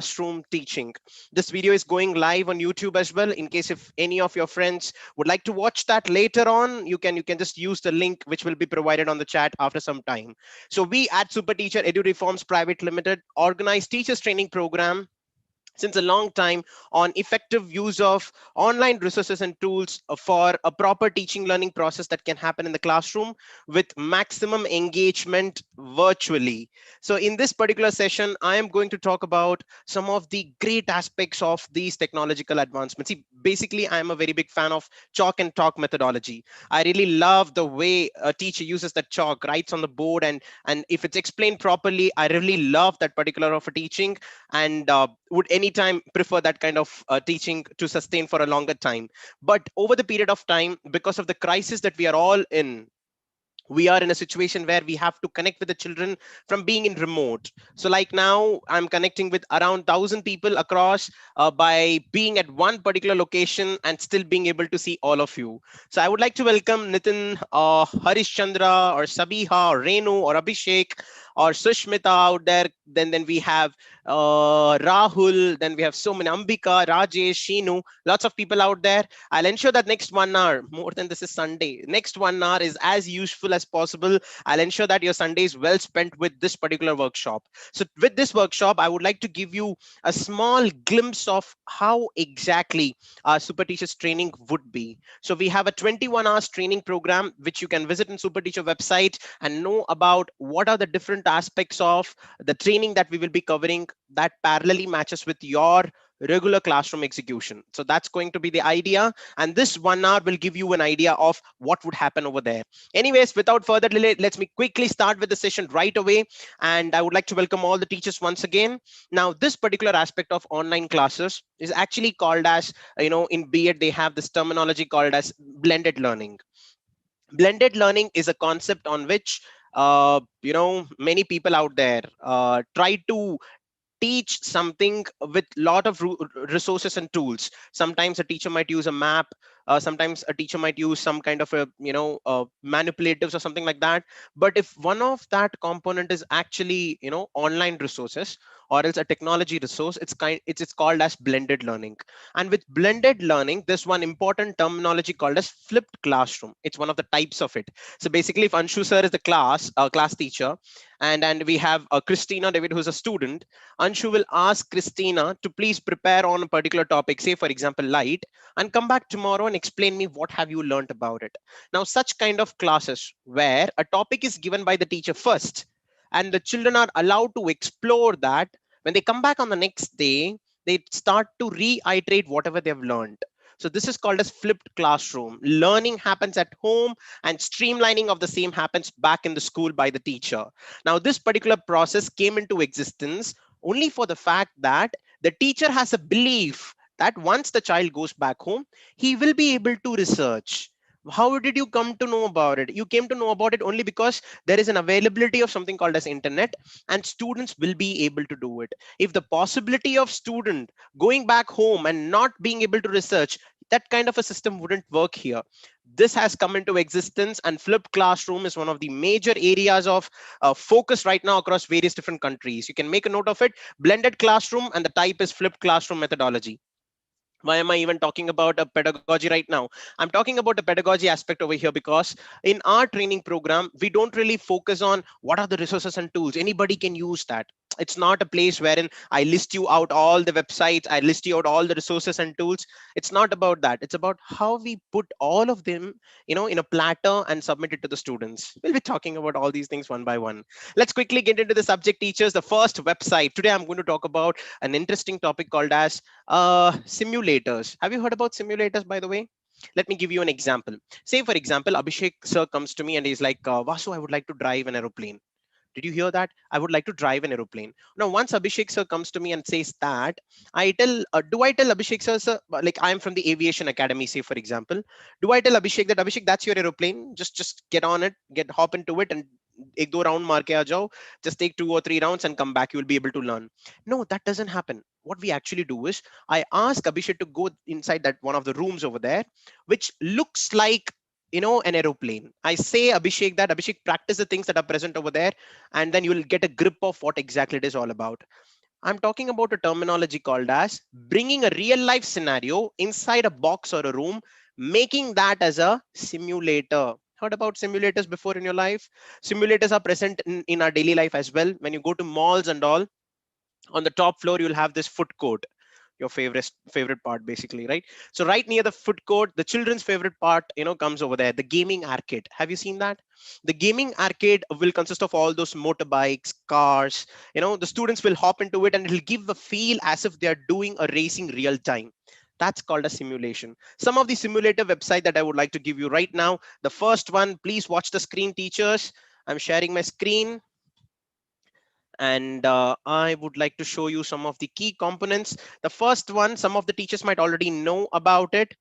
classroom teaching. This video is going live on YouTube as well. In case if any of your friends would like to watch that later on, you can just use the link which will be provided on the chat after some time. So we at SuperTeacher Edu Reforms Private Limited organize teachers training program since a long time on effective use of online resources and tools for a proper teaching learning process that can happen in the classroom with maximum engagement virtually. So in this particular session, I am going to talk about some of the great aspects of these technological advancements. See, basically, I am a very big fan of chalk and talk methodology. I really love the way a teacher uses that chalk, writes on the board, and if it's explained properly, I really love that particular of a teaching, and would anytime prefer that kind of teaching to sustain for a longer time. But over the period of time, because of the crisis that we are all in, we are in a situation where we have to connect with the children from being in remote. So like now I'm connecting with around 1,000 people across by being at one particular location and still being able to see all of you. So I would like to welcome Nitin, Harish Chandra, or Sabiha, or Renu, or Abhishek, or Sushmita out there. Then we have Rahul, then we have so many, Ambika, Rajesh, Sheenu, lots of people out there. I'll ensure that next 1 hour, more than this is Sunday, next 1 hour is as useful as possible. I'll ensure that your Sunday is well spent with this particular workshop. So with this workshop, I would like to give you a small glimpse of how exactly our Super Teachers training would be. So we have a 21 hours training program, which you can visit in Super Teacher website and know about what are the different aspects of the training that we will be covering that parallelly matches with your regular classroom execution. So that's going to be the idea, and this 1 hour will give you an idea of what would happen over there. Anyways, without further delay, let's me quickly start with the session right away, and I would like to welcome all the teachers once again. Now this particular aspect of online classes is actually called as, in B.Ed they have this terminology called as blended learning. Blended learning is a concept on which many people out there try to teach something with lot of resources and tools. Sometimes a teacher might use a map, sometimes a teacher might use some kind of a manipulatives or something like that. But if one of that component is actually online resources or else a technology resource, it's called as blended learning. And with blended learning, there's one important terminology called as flipped classroom. It's one of the types of it. So basically, if Anshu sir is the class teacher, and we have Christina David, who's a student, Anshu will ask Christina to please prepare on a particular topic, say for example light, and come back tomorrow and explain me what have you learned about it. Now such kind of classes where a topic is given by the teacher first and the children are allowed to explore that, when they come back on the next day, they start to reiterate whatever they've learned. So this is called as flipped classroom. Learning happens at home and streamlining of the same happens back in the school by the teacher. Now this particular process came into existence only for the fact that the teacher has a belief that once the child goes back home, he will be able to research. How did you come to know about it? You came to know about it only because there is an availability of something called as internet, and students will be able to do it. If the possibility of student going back home and not being able to research, that kind of a system wouldn't work here. This has come into existence, and flipped classroom is one of the major areas of focus right now across various different countries. You can make a note of it: blended classroom, and the type is flipped classroom methodology. Why am I even talking about a pedagogy right now? I'm talking about a pedagogy aspect over here because in our training program, we don't really focus on what are the resources and tools. Anybody can use that. It's not a place wherein I list you out all the websites, I list you out all the resources and tools. It's not about that. It's about how we put all of them, in a platter and submit it to the students. We'll be talking about all these things one by one. Let's quickly get into the subject teachers. The first website. Today I'm going to talk about an interesting topic called as simulators. Have you heard about simulators, by the way? Let me give you an example. Say, for example, Abhishek sir comes to me and he's like, Vasu, I would like to drive an aeroplane. Did you hear that? I would like to drive an aeroplane. Now, once Abhishek sir comes to me and says that, do I tell Abhishek sir, like I'm from the aviation academy, say for example, do I tell Abhishek that Abhishek, that's your aeroplane? Just get on it, hop into it, and ek do round maar ke aa jao. Just take 2 or 3 rounds and come back. You will be able to learn. No, that doesn't happen. What we actually do is I ask Abhishek to go inside that one of the rooms over there, which looks like an aeroplane. I say Abhishek that Abhishek practice the things that are present over there, and then you will get a grip of what exactly it is all about. I'm talking about a terminology called as bringing a real life scenario inside a box or a room, making that as a simulator. Heard about simulators before in your life? Simulators are present in our daily life as well. When you go to malls and all, on the top floor, you'll have this food court, your favorite part basically, right? So right near the food court, the children's favorite part, comes over there, the gaming arcade. Have you seen that? The gaming arcade will consist of all those motorbikes, cars. The students will hop into it and it'll give a feel as if they're doing a racing real time. That's called a simulation. Some of the simulator website that I would like to give you right now. The first one, please watch the screen, teachers. I'm sharing my screen, and I would like to show you some of the key components. The first one, some of the teachers might already know about it.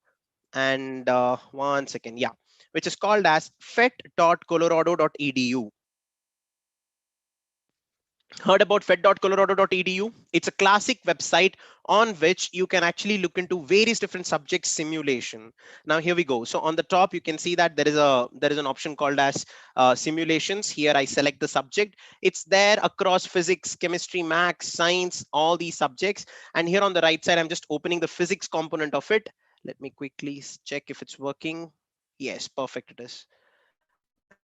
And one second, yeah, which is called as fet.colorado.edu. Heard about fed.colorado.edu? It's a classic website on which you can actually look into various different subject simulation. Now here we go. So on the top, you can see that there is an option called as simulations. Here I select the subject. It's there across physics, chemistry, maths, science, all these subjects. And here on the right side, I'm just opening the physics component of it. Let me quickly check if it's working. Yes, perfect it is.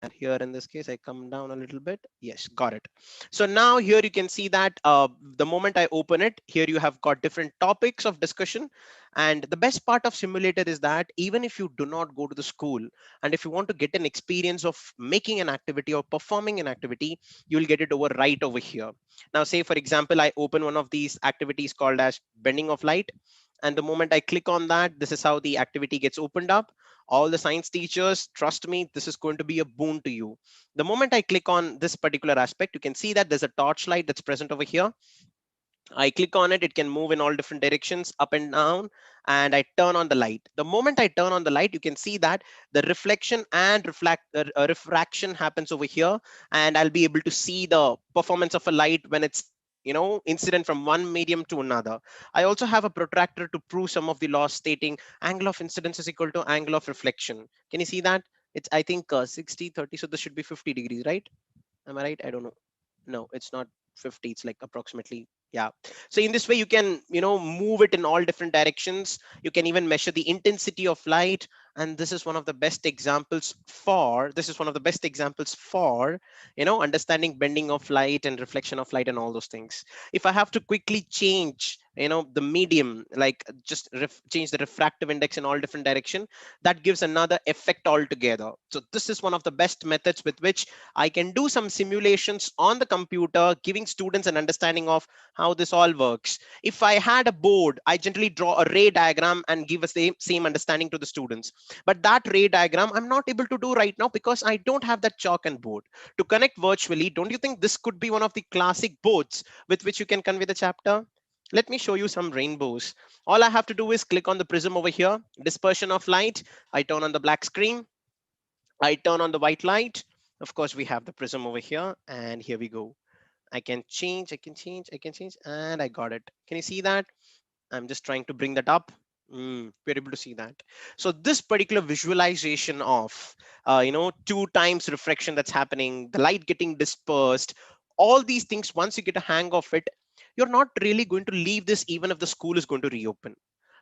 And here in this case, I come down a little bit. Yes, got it. So now here you can see that the moment I open it, here you have got different topics of discussion. And the best part of simulator is that even if you do not go to the school, and if you want to get an experience of making an activity or performing an activity, you will get it over right over here. Now, say for example, I open one of these activities called as bending of light. And the moment I click on that, this is how the activity gets opened up. All the science teachers, trust me, this is going to be a boon to you. The moment I click on this particular aspect, you can see that there's a torchlight that's present over here. I click on it, it can move in all different directions, up and down, and I turn on the light. The moment I turn on the light, you can see that the reflection and refraction happens over here, and I'll be able to see the performance of a light when it's incident from one medium to another. I also have a protractor to prove some of the laws stating angle of incidence is equal to angle of reflection. Can you see that? It's, I think, 60 30, so this should be 50 degrees, right? Am I right? I don't know. No, it's not 50, it's like approximately, yeah. So in this way you can move it in all different directions. You can even measure the intensity of light. And this is one of the best examples for understanding bending of light and reflection of light and all those things. If I have to quickly change the medium, like just change the refractive index in all different direction, that gives another effect altogether. So this is one of the best methods with which I can do some simulations on the computer, giving students an understanding of how this all works. If I had a board, I generally draw a ray diagram and give a same understanding to the students. But that ray diagram, I'm not able to do right now because I don't have that chalk and board. To connect virtually, don't you think this could be one of the classic boards with which you can convey the chapter? Let me show you some rainbows. All I have to do is click on the prism over here, dispersion of light. I turn on the black screen. I turn on the white light. Of course, we have the prism over here, and here we go. I can change, and I got it. Can you see that? I'm just trying to bring that up. We're able to see that. So this particular visualization of, two times refraction that's happening, the light getting dispersed, all these things, once you get a hang of it, you're not really going to leave this even if the school is going to reopen.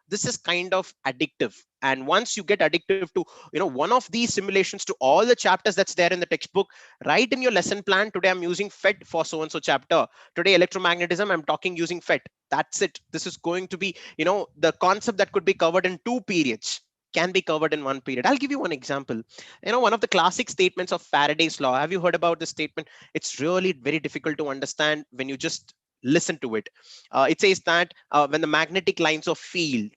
This is kind of addictive, and once you get addictive to one of these simulations to all the chapters that's there in the textbook, write in your lesson plan, today I'm using fet for so and so chapter, today electromagnetism I'm talking using fet. That's it. This is going to be the concept that could be covered in 2 periods can be covered in 1 period. I'll give you one example. One of the classic statements of Faraday's law. Have you heard about this statement? It's really very difficult to understand when you just listen to it. It says that when the magnetic lines of field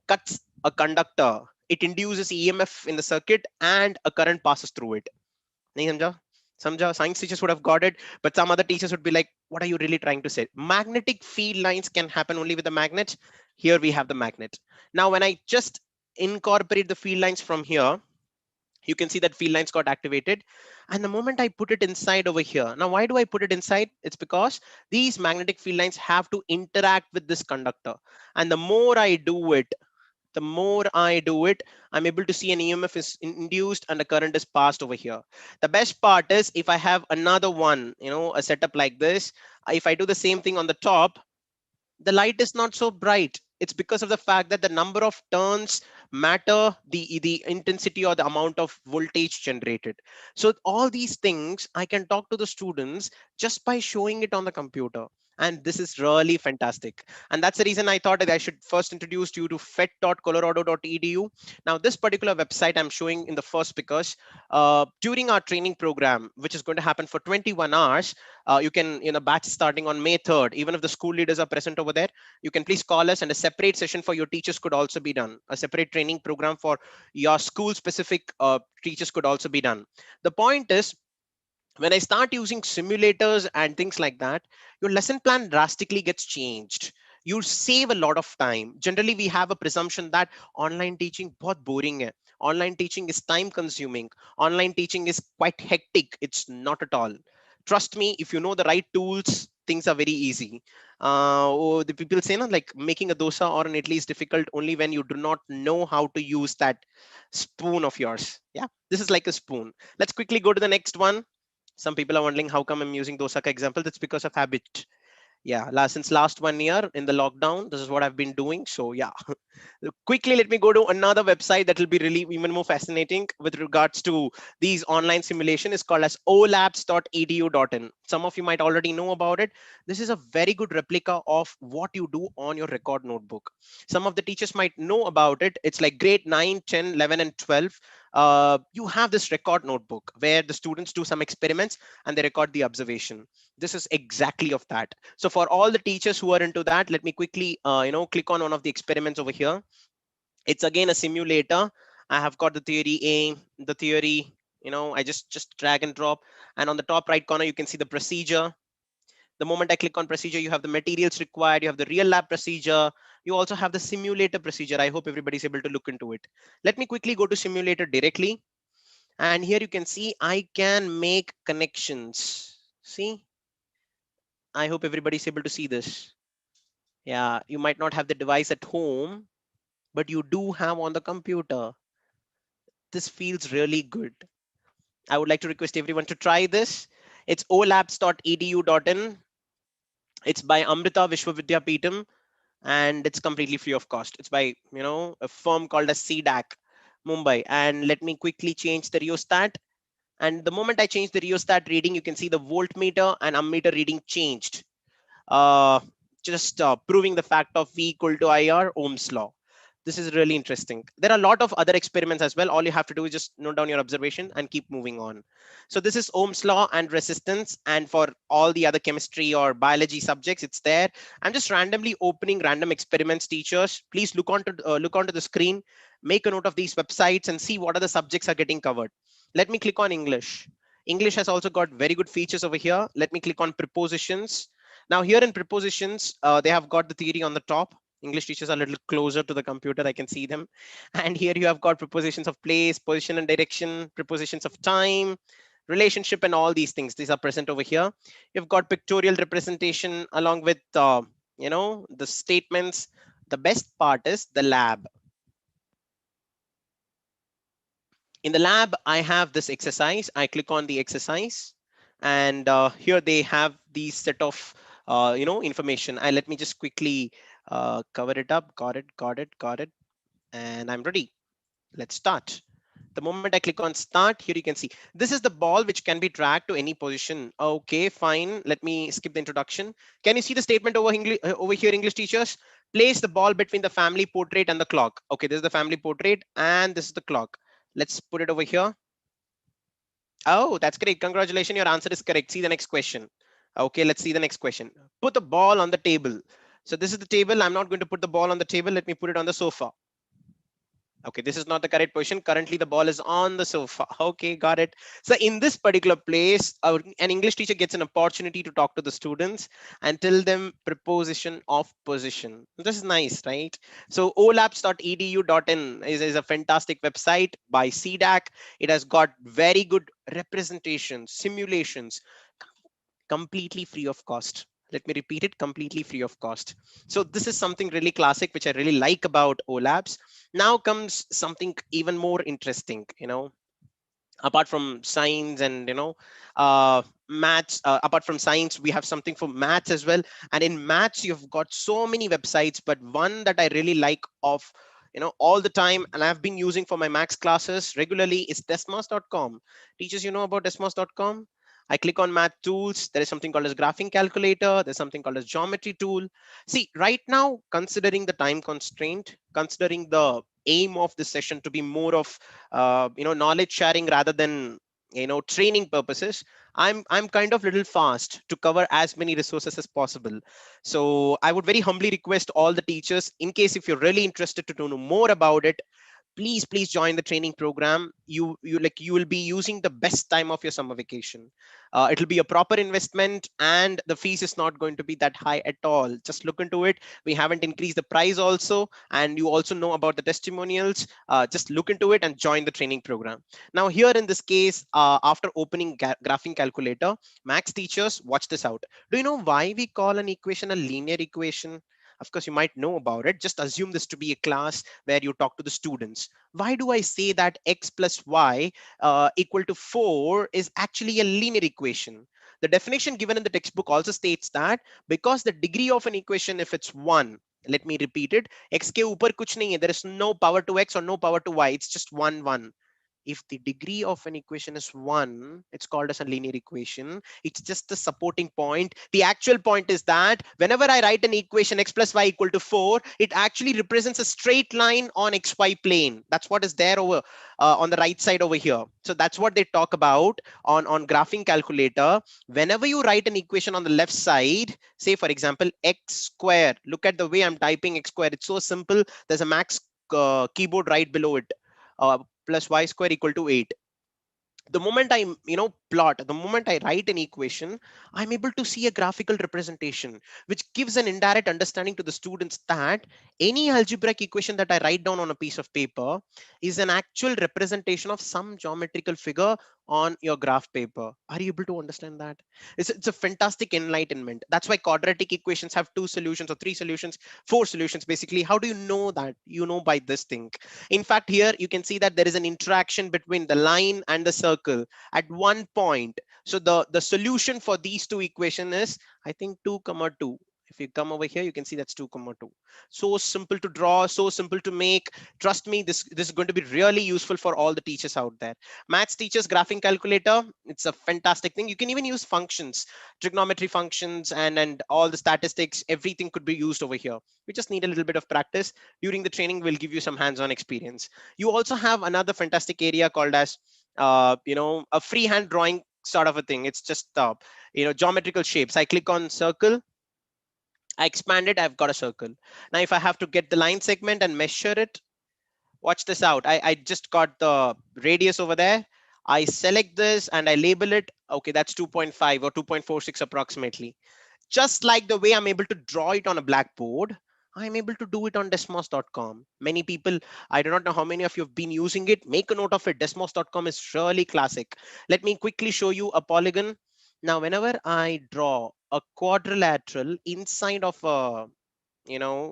cuts a conductor, it induces EMF in the circuit and a current passes through it. Nahi samjha? Samjha? Science teachers would have got it, but some other teachers would be like, what are you really trying to say? Magnetic field lines can happen only with the magnet. Here we have the magnet. Now, when I just incorporate the field lines from here, you can see that field lines got activated. And the moment I put it inside over here, now why do I put it inside? It's because these magnetic field lines have to interact with this conductor. And the more I do it, The more I do it, I'm able to see an EMF is induced and the current is passed over here. The best part is if I have another one, a setup like this, if I do the same thing on the top, the light is not so bright. It's because of the fact that the number of turns matter the intensity or the amount of voltage generated. So all these things I can talk to the students just by showing it on the computer, and this is really fantastic. And that's the reason I thought that I should first introduce you to fet.colorado.edu. Now this particular website I'm showing in the first because during our training program, which is going to happen for 21 hours, you can, batch starting on May 3rd. Even if the school leaders are present over there, you can please call us, and a separate session for your teachers could also be done. A separate training program for your school specific teachers could also be done. The point is, when I start using simulators and things like that, your lesson plan drastically gets changed. You save a lot of time. Generally, we have a presumption that online teaching बहुत boring hai. Online teaching is time consuming. Online teaching is quite hectic. It's not at all. Trust me, if you know the right tools, things are very easy. The people say, no, like making a dosa or an idli is difficult only when you do not know how to use that spoon of yours. Yeah, this is like a spoon. Let's quickly go to the next one. Some people are wondering how come I'm using dosaka example. That's because of habit. Yeah, since last 1 year in the lockdown, this is what I've been doing. So yeah, quickly let me go to another website that will be really even more fascinating with regards to these online simulation. Is called as olabs.edu.in. Some of you might already know about it. This is a very good replica of what you do on your record notebook. Some of the teachers might know about it. It's like grade 9, 10, 11, and 12. You have this record notebook where the students do some experiments and they record the observation. This is exactly of that. So for all the teachers who are into that, let me quickly click on one of the experiments over here. It's again a simulator. I have got the theory A, the theory, I just drag and drop, and on the top right corner you can see the procedure. The moment I click on procedure, you have the materials required, you have the real lab procedure, you also have the simulator procedure. I hope everybody's able to look into it. Let me quickly go to simulator directly, and here you can see I can make connections. See, I hope everybody's able to see this. Yeah, you might not have the device at home, but you do have on the computer. This feels really good. I would like to request everyone to try this. It's olabs.edu.in. It's by Amrita Vishwavidyapeetham, and it's completely free of cost. It's by, a firm called as CDAC, Mumbai. And let me quickly change the rheostat. And the moment I change the rheostat reading, you can see the voltmeter and ammeter reading changed. Uh, just proving the fact of V equal to IR, Ohm's law. This is really interesting. There are a lot of other experiments as well. All you have to do is just note down your observation and keep moving on. So this is Ohm's law and resistance. And for all the other chemistry or biology subjects, it's there. I'm just randomly opening random experiments, teachers. Please look onto the screen, make a note of these websites and see what other subjects are getting covered. Let me click on English. English has also got very good features over here. Let me click on prepositions. Now here in prepositions, they have got the theory on the top. English teachers are a little closer to the computer. I can see them. And here you have got prepositions of place, position and direction, prepositions of time, relationship, and all these things. These are present over here. You've got pictorial representation along with, the statements. The best part is the lab. In the lab, I have this exercise. I click on the exercise, and here they have these set of information. I let me just quickly cover it up. Got it. And I'm ready. Let's start. The moment I click on start, here you can see this is the ball which can be dragged to any position. Okay, fine. Let me skip the introduction. Can you see the statement over here, English teachers? Place the ball between the family portrait and the clock. Okay, this is the family portrait and this is the clock. Let's put it over here. Oh, that's great. Congratulations. Your answer is correct. See the next question. Okay, let's see the next question. Put the ball on the table. So this is the table. I'm not going to put the ball on the table. Let me put it on the sofa. Okay, this is not the correct position. Currently, the ball is on the sofa. Okay, got it. So in this particular place, an English teacher gets an opportunity to talk to the students and tell them preposition of position. This is nice, right? So olabs.edu.in is a fantastic website by CDAC. It has got very good representations, simulations, completely free of cost. Let me repeat it, completely free of cost. So this is something really classic, which I really like about OLabs. Now comes something even more interesting, apart from science and maths. Apart from science, we have something for maths as well. And in maths, you've got so many websites, but one that I really like of all the time, and I've been using for my maths classes regularly, is desmos.com. Teachers, you know about desmos.com? I click on math tools. There is something called as graphing calculator. There's something called as geometry tool. See, right now, considering the time constraint, considering the aim of this session to be more of knowledge sharing rather than training purposes, I'm kind of little fast to cover as many resources as possible. So I would very humbly request all the teachers, in case if you're really interested to know more about it, please join the training program. You will be using the best time of your summer vacation. It'll be a proper investment, and the fees is not going to be that high at all. Just look into it. We haven't increased the price also, and you also know about the testimonials. Just look into it and join the training program. Now here in this case, after opening graphing calculator, max teachers, watch this out. Do you know why we call an equation a linear equation? Of course, you might know about it. Just assume this to be a class where you talk to the students. Why do I say that x plus y equal to 4 is actually a linear equation? The definition given in the textbook also states that because the degree of an equation, if it's 1, let me repeat it, x ke upar kuch nahi hai, there is no power to x or no power to y, it's just 1 1. If the degree of an equation is 1, it's called as a linear equation. It's just the supporting point. The actual point is that whenever I write an equation x plus y equal to 4, it actually represents a straight line on xy plane. That's what is there over on the right side over here. So that's what they talk about on graphing calculator. Whenever you write an equation on the left side, say for example x square, look at the way I'm typing x square. It's so simple. There's a max keyboard right below it. Plus y square equal to 8. The moment I plot, the moment I write an equation, I'm able to see a graphical representation, which gives an indirect understanding to the students that any algebraic equation that I write down on a piece of paper is an actual representation of some geometrical figure on your graph paper. Are you able to understand that? It's a fantastic enlightenment. That's why quadratic equations have 2 solutions or 3 solutions, 4 solutions basically. How do you know that? You know by this thing. In fact, here you can see that there is an interaction between the line and the circle at one point. So the solution for these two equation is, I think, 2 comma 2. If you come over here, you can see that's 2 comma 2. So simple to draw, so simple to make. Trust me, this is going to be really useful for all the teachers out there. Maths teachers, graphing calculator, it's a fantastic thing. You can even use functions, trigonometry functions, and all the statistics. Everything could be used over here. We just need a little bit of practice. During the training, we'll give you some hands-on experience. You also have another fantastic area called as a freehand drawing sort of a thing. It's just geometrical shapes. I click on circle, I expand it, I've got a circle. Now if I have to get the line segment and measure it, watch this out. I just got the radius over there. I select this and I label it. Okay, that's 2.5 or 2.46 approximately. Just like the way I'm able to draw it on a blackboard, I'm able to do it on desmos.com. Many people, I do not know how many of you have been using it. Make a note of it. Desmos.com is really classic. Let me quickly show you a polygon. Now, whenever I draw a quadrilateral inside of a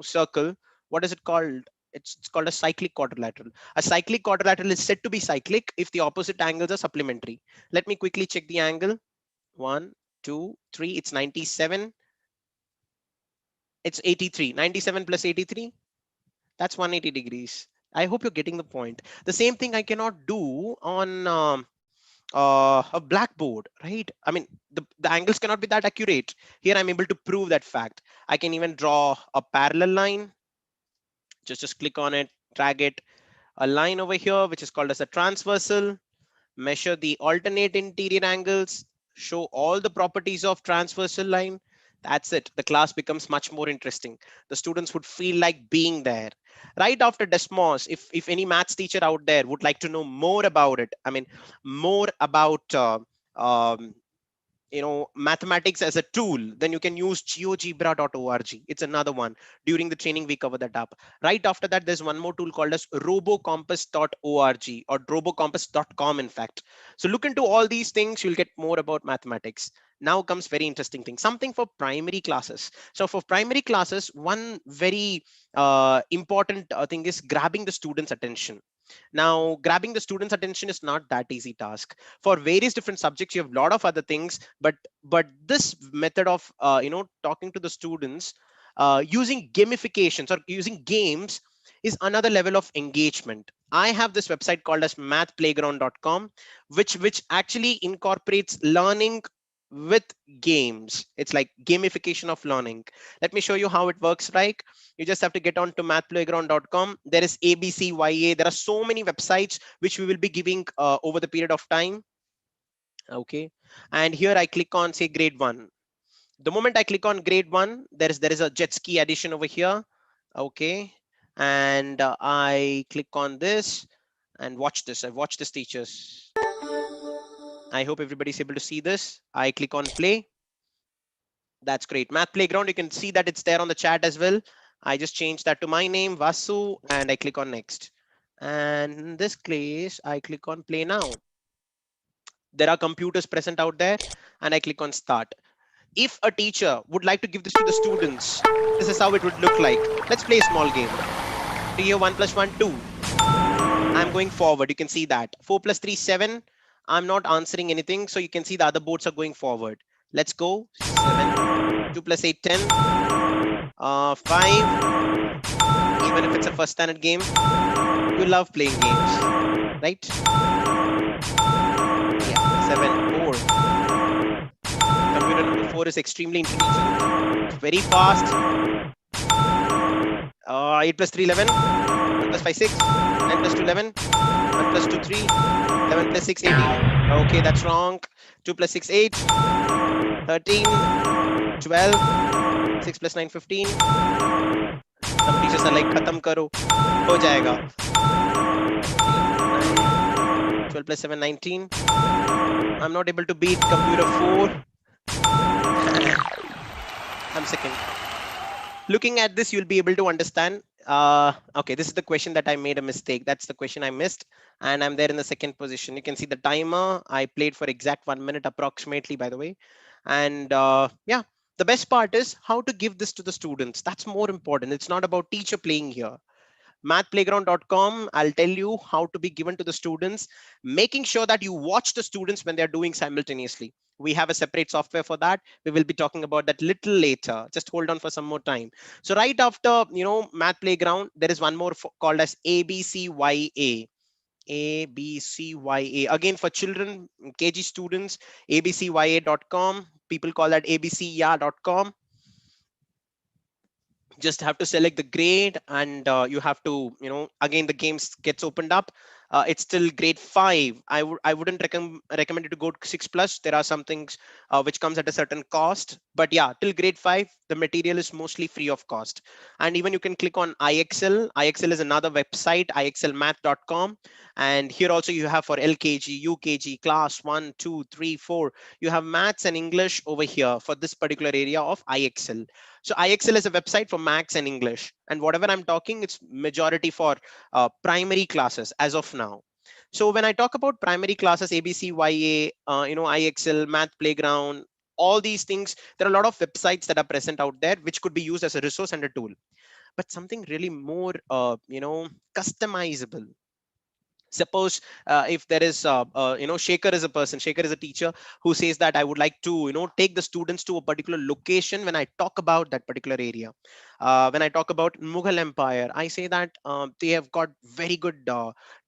circle, what is it called? It's called a cyclic quadrilateral. A cyclic quadrilateral is said to be cyclic if the opposite angles are supplementary. Let me quickly check the angle. 1, 2, 3. It's 97. It's 83. 97 plus 83, that's 180 degrees. I hope you're getting the point. The same thing I cannot do on a blackboard, right? I mean, the angles cannot be that accurate. Here I'm able to prove that fact. I can even draw a parallel line. Just click on it, drag it, a line over here, which is called as a transversal. Measure the alternate interior angles, show all the properties of transversal line. That's it. The class becomes much more interesting. The students would feel like being there. Right after Desmos, if any maths teacher out there would like to know more about it, I mean, more about um, mathematics as a tool, then you can use geogebra.org. It's another one. During the training we cover that up. Right after that, there's one more tool called as robocompass.org or robocompass.com, in fact. So look into all these things, you'll get more about mathematics. Now comes very interesting thing, something for primary classes. So for primary classes, one very important thing is grabbing the students attention. Now, grabbing the students' attention is not that easy task. For various different subjects, you have a lot of other things, but this method of talking to the students using gamifications or using games is another level of engagement. I have this website called as mathplayground.com, which actually incorporates learning with games. It's like gamification of learning. Let me show you how it works. Like, you just have to get on to mathplayground.com. There is ABCYA. There are so many websites which we will be giving over the period of time. Okay. And here I click on, say, grade 1. The moment I click on grade 1, there is a jet ski addition over here. Okay. And I click on this and watch this. I watch this, teachers. I hope everybody's able to see this. I click on play. That's great. Math Playground, you can see that it's there on the chat as well. I just changed that to my name, Vasu, and I click on next. And in this case, I click on play now. There are computers present out there, and I click on start. If a teacher would like to give this to the students, this is how it would look like. Let's play a small game. 3 here, 1 plus 1, 2. I'm going forward. You can see that. 4 plus 3, 7. I'm not answering anything, so you can see the other boards are going forward. Let's go. 7. 2 plus 8, 10. 5. Even if it's a first standard game, you love playing games, right? Yeah, 7, 4. Computer number 4 is extremely intelligent. It's very fast. 8 plus 3, 11. 1 plus 5, 6. 9 plus 2, 11. 1 plus 2, 3. 11 plus 6, 18. Okay, that's wrong. 2 plus 6, 8. 13. 12. 6 plus 9, 15. Some teachers are like, khatam karo. Ho jayega. 12 plus 7, 19. I'm not able to beat computer 4. I'm second. Looking at this, you'll be able to understand. Okay, this is the question that I made a mistake. That's the question I missed. And I'm there in the second position. You can see the timer. I played for exact 1 minute approximately, by the way. And yeah, the best part is how to give this to the students. That's more important. It's not about teacher playing here. Mathplayground.com, I'll tell you how to be given to the students, making sure that you watch the students when they're doing simultaneously. We have a separate software for that. We will be talking about that little later. Just hold on for some more time. So right after, Math Playground, there is one more called as ABCYA. ABCYA. Again, for children, KG students, abcya.com. People call that abcya.com. Just have to select the grade, and you have to, again, the games gets opened up. It's still grade 5. I wouldn't recommend you to go to 6 plus. There are some things which comes at a certain cost, but yeah, till grade 5 the material is mostly free of cost. And even you can click on IXL is another website, ixlmath.com. And here also you have for LKG, UKG, class 1, 2, 3, 4. You have maths and English over here for this particular area of IXL. So IXL is a website for maths and English, and whatever I'm talking, it's majority for primary classes as of now. So when I talk about primary classes, ABCYA, IXL, Math Playground, all these things, there are a lot of websites that are present out there which could be used as a resource and a tool. But something really more, customizable. Suppose if there is Shaker is a person, Shaker is a teacher who says that I would like to take the students to a particular location. When I talk about that particular area, when I talk about Mughal Empire, I say that they have got very good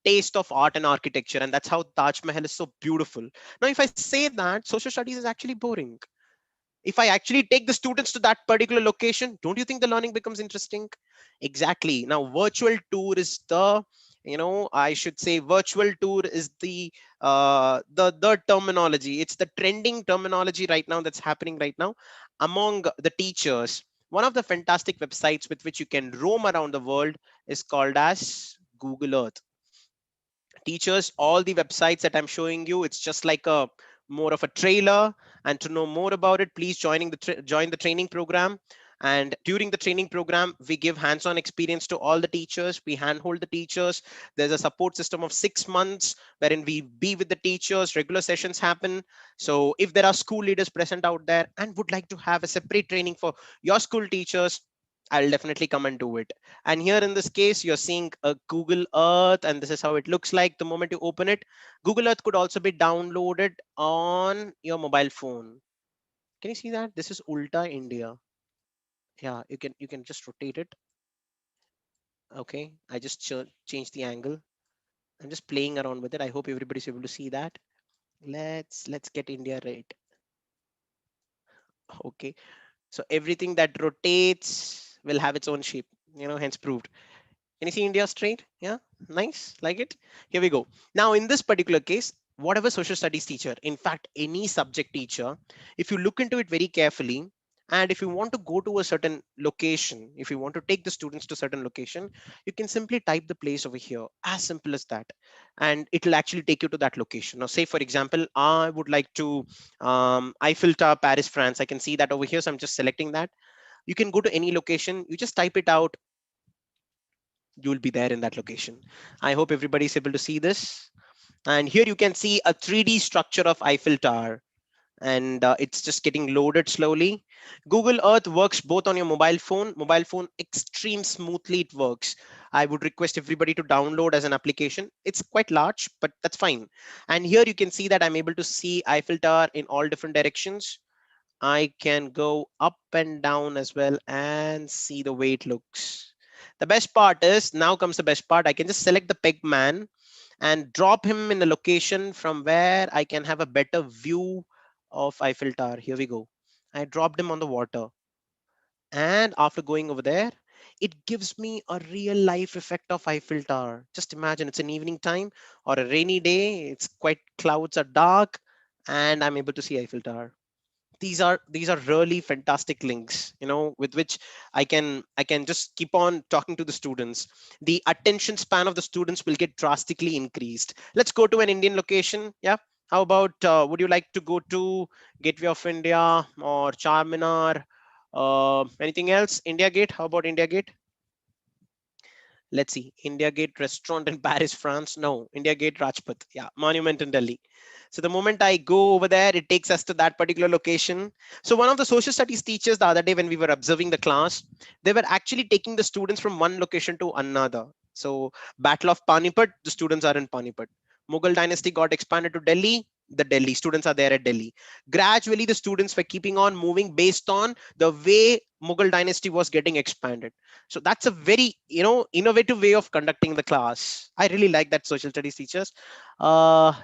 taste of art and architecture, and that's how Taj Mahal is so beautiful. Now if I say that social studies is actually boring, if I actually take the students to that particular location, don't you think the learning becomes interesting? Exactly. Now, virtual tour is the, I should say virtual tour is the terminology. It's the trending terminology right now that's happening right now among the teachers. One of the fantastic websites with which you can roam around the world is called as Google Earth. Teachers, all the websites that I'm showing you, it's just like a more of a trailer. And to know more about it, please join the training program. And during the training program, we give hands-on experience to all the teachers. We handhold the teachers. There's a support system of 6 months wherein we be with the teachers. Regular sessions happen. So if there are school leaders present out there and would like to have a separate training for your school teachers, I'll definitely come and do it. And here in this case, you're seeing a Google Earth, and this is how it looks like the moment you open it. Google Earth could also be downloaded on your mobile phone. Can you see that? This is Ulta India. Yeah, you can just rotate it. Okay, I just changed the angle. I'm just playing around with it. I hope everybody's able to see that. Let's get India right. Okay, so everything that rotates will have its own shape. Hence proved. Can you see India straight? Yeah, nice, like it. Here we go. Now, in this particular case, whatever social studies teacher, in fact, any subject teacher, if you look into it very carefully, and if you want to go to a certain location, if you want to take the students to certain location, you can simply type the place over here, as simple as that, and it will actually take you to that location. Now, say for example, I would like to Eiffel Tower, Paris, France. I can see that over here, so I'm just selecting that. You can go to any location. You just type it out, you will be there in that location. I hope everybody's able to see this. And here you can see a 3D structure of Eiffel Tower, and it's just getting loaded slowly. Google Earth works both on your mobile phone extreme smoothly it works. I would request everybody to download as an application. It's quite large, but that's fine. And here you can see that I'm able to see Eiffel Tower in all different directions. I can go up and down as well and see the way it looks. The best part is, now comes the best part. I can just select the peg man and drop him in a location from where I can have a better view of Eiffel Tower. Here we go. I dropped him on the water. And after going over there, it gives me a real life effect of Eiffel Tower. Just imagine it's an evening time or a rainy day. It's quite clouds are dark and I'm able to see Eiffel Tower. These are really fantastic links, with which I can just keep on talking to the students. The attention span of the students will get drastically increased. Let's go to an Indian location. Yeah, how about would you like to go to Gateway of India or Charminar? Anything else? India Gate, how about India Gate? Let's see, India Gate restaurant in Paris, France. No, India Gate Rajpath. Yeah, monument in Delhi. So the moment I go over there, it takes us to that particular location. So one of the social studies teachers the other day when we were observing the class, they were actually taking the students from one location to another. So Battle of Panipat, the students are in Panipat. Mughal dynasty got expanded to Delhi. The Delhi students are there at Delhi. Gradually, the students were keeping on moving based on the way Mughal dynasty was getting expanded. So that's a very innovative way of conducting the class. I really like that social studies teachers. uh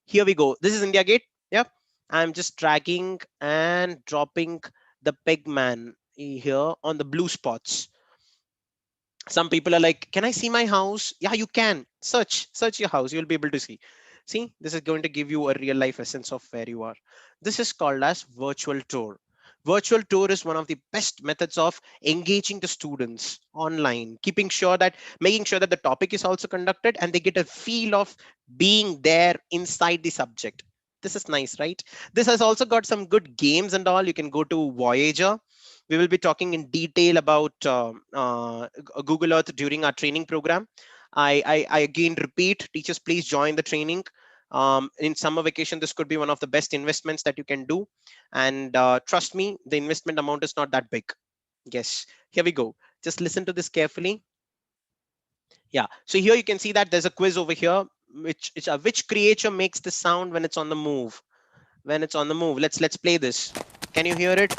Here we go. This is India Gate. Yep, I'm just dragging and dropping the peg man here on the blue spots. Some people are like, can I see my house? Yeah, you can. Search your house, you'll be able to see. This is going to give you a real life essence of where you are. This is called as virtual tour. Virtual tour is one of the best methods of engaging the students online, making sure that the topic is also conducted and they get a feel of being there inside the subject. This is nice, right? This has also got some good games and all. You can go to Voyager. We will be talking in detail about Google Earth during our training program. I again repeat, teachers, please join the training. In summer vacation, this could be one of the best investments that you can do. And trust me, the investment amount is not that big. Yes, here we go. Just listen to this carefully. Yeah, so here you can see that there's a quiz over here, which creature makes the sound when it's on the move? When it's on the move, let's play this. Can you hear it?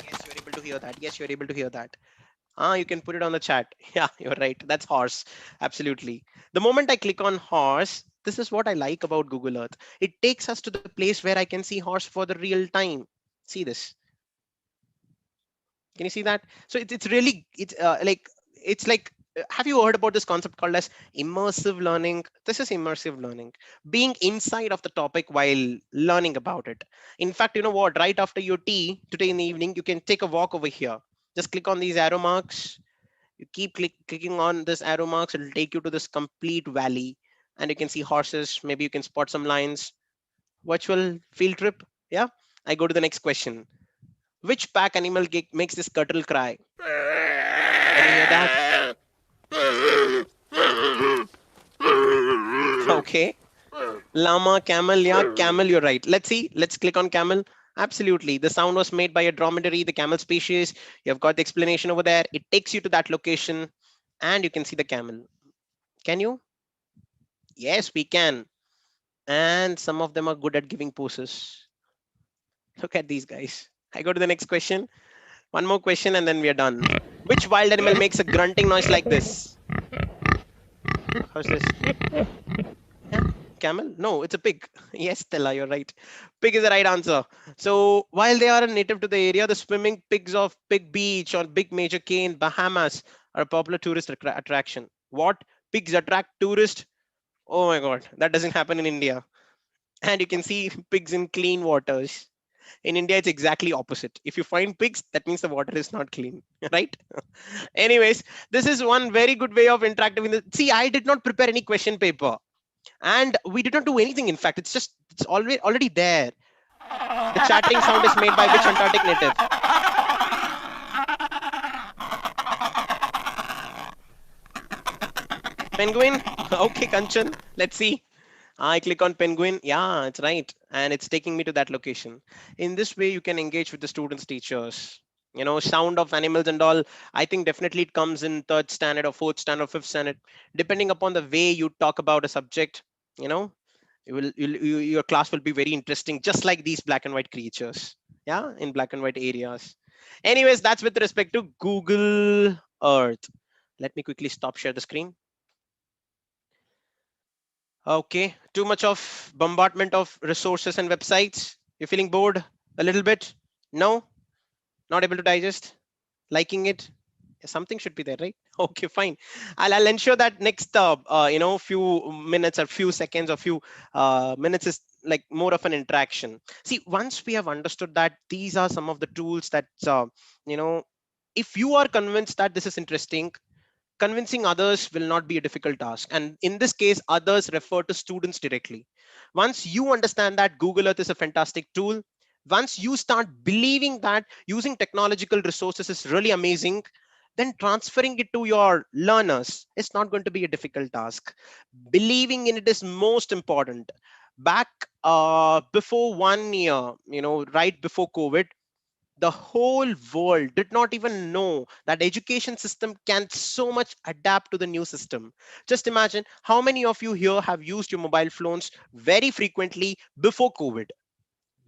Yes, you're able to hear that. Yes, you're able to hear that. You can put it on the chat. Yeah, you're right. That's horse. Absolutely. The moment I click on horse, this is what I like about Google Earth. It takes us to the place where I can see horse for the real time. See this. Can you see that? So it's really, it's like, have you heard about this concept called as immersive learning? This is immersive learning, being inside of the topic while learning about it. In fact, you know what? Right after your tea today in the evening, you can take a walk over here. Just click on these arrow marks. You keep clicking on this arrow marks, it'll take you to this complete valley. and you can see horses. Maybe you can spot some lions. Virtual field trip. Yeah. I go to the next question. Which pack animal makes this turtle cry? Can you hear that? Okay. Llama, camel, yeah, camel, you're right. Let's see. Let's click on camel. Absolutely. The sound was made by a dromedary, the camel species. You have got the explanation over there. It takes you to that location and you can see the camel. Can you? Yes, we can. And some of them are good at giving poses. Look at these guys. I go to the next question. One more question and then we are done. Which wild animal makes a grunting noise like this? How's this? Yeah, camel? No, it's a pig. Yes, Stella, you're right. Pig is the right answer. So while they are a native to the area, the swimming pigs of Pig Beach or Big Major Cay in Bahamas are a popular tourist attraction. What? Pigs attract tourists? Oh my God, that doesn't happen in India. And you can see pigs in clean waters. In India, it's exactly opposite. If you find pigs, that means the water is not clean, right? Anyways, this is one very good way of interacting with it. See, I did not prepare any question paper and we did not do anything. In fact, it's already there. The chattering sound is made by which Antarctic native? Penguin. Okay, Kanchan, let's see. I click on penguin. Yeah, it's right. And it's taking me to that location. In this way, you can engage with the students, teachers. Sound of animals and all. I think definitely it comes in third standard or fourth standard or fifth standard, depending upon the way you talk about a subject. You know, your class will be very interesting, just like these black and white creatures. Yeah, in black and white areas. Anyways, that's with respect to Google Earth. Let me quickly stop share the screen. Okay, too much of bombardment of resources and websites. You're feeling bored a little bit? No, not able to digest, liking it. Something should be there, right? Okay, fine. I'll ensure that next few minutes or few seconds or few minutes is like more of an interaction. See, once we have understood that these are some of the tools that you know if you are convinced that this is interesting, convincing others will not be a difficult task. And in this case, others refer to students directly. Once you understand that Google Earth is a fantastic tool, once you start believing that using technological resources is really amazing, then transferring it to your learners is not going to be a difficult task. Believing in it is most important. Back before 1 year, right before COVID, the whole world did not even know that education system can so much adapt to the new system. Just imagine how many of you here have used your mobile phones very frequently before COVID.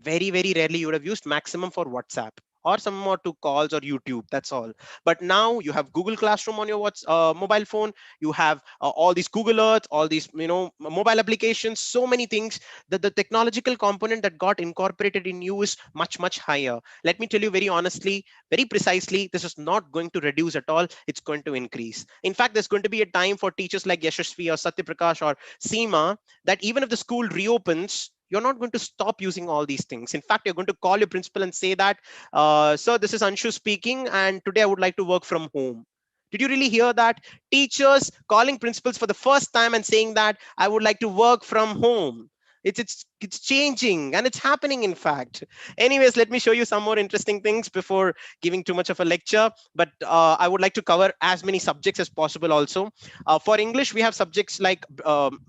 Very, very rarely you would have used, maximum for WhatsApp or some more to calls or YouTube. That's all. But now you have Google Classroom on your mobile phone. You have all these Google Earth, all these mobile applications, so many things that the technological component that got incorporated in you is much, much higher. Let me tell you very honestly, very precisely, this is not going to reduce at all. It's going to increase. In fact, there's going to be a time for teachers like Yashasvi or Satyaprakash or Seema that even if the school reopens, you're not going to stop using all these things. In fact, you're going to call your principal and say that, sir, this is Anshu speaking, and today I would like to work from home. Did you really hear that? Teachers calling principals for the first time and saying that I would like to work from home. It's changing and it's happening, in fact. Anyways, let me show you some more interesting things before giving too much of a lecture. But I would like to cover as many subjects as possible also. For English, we have subjects like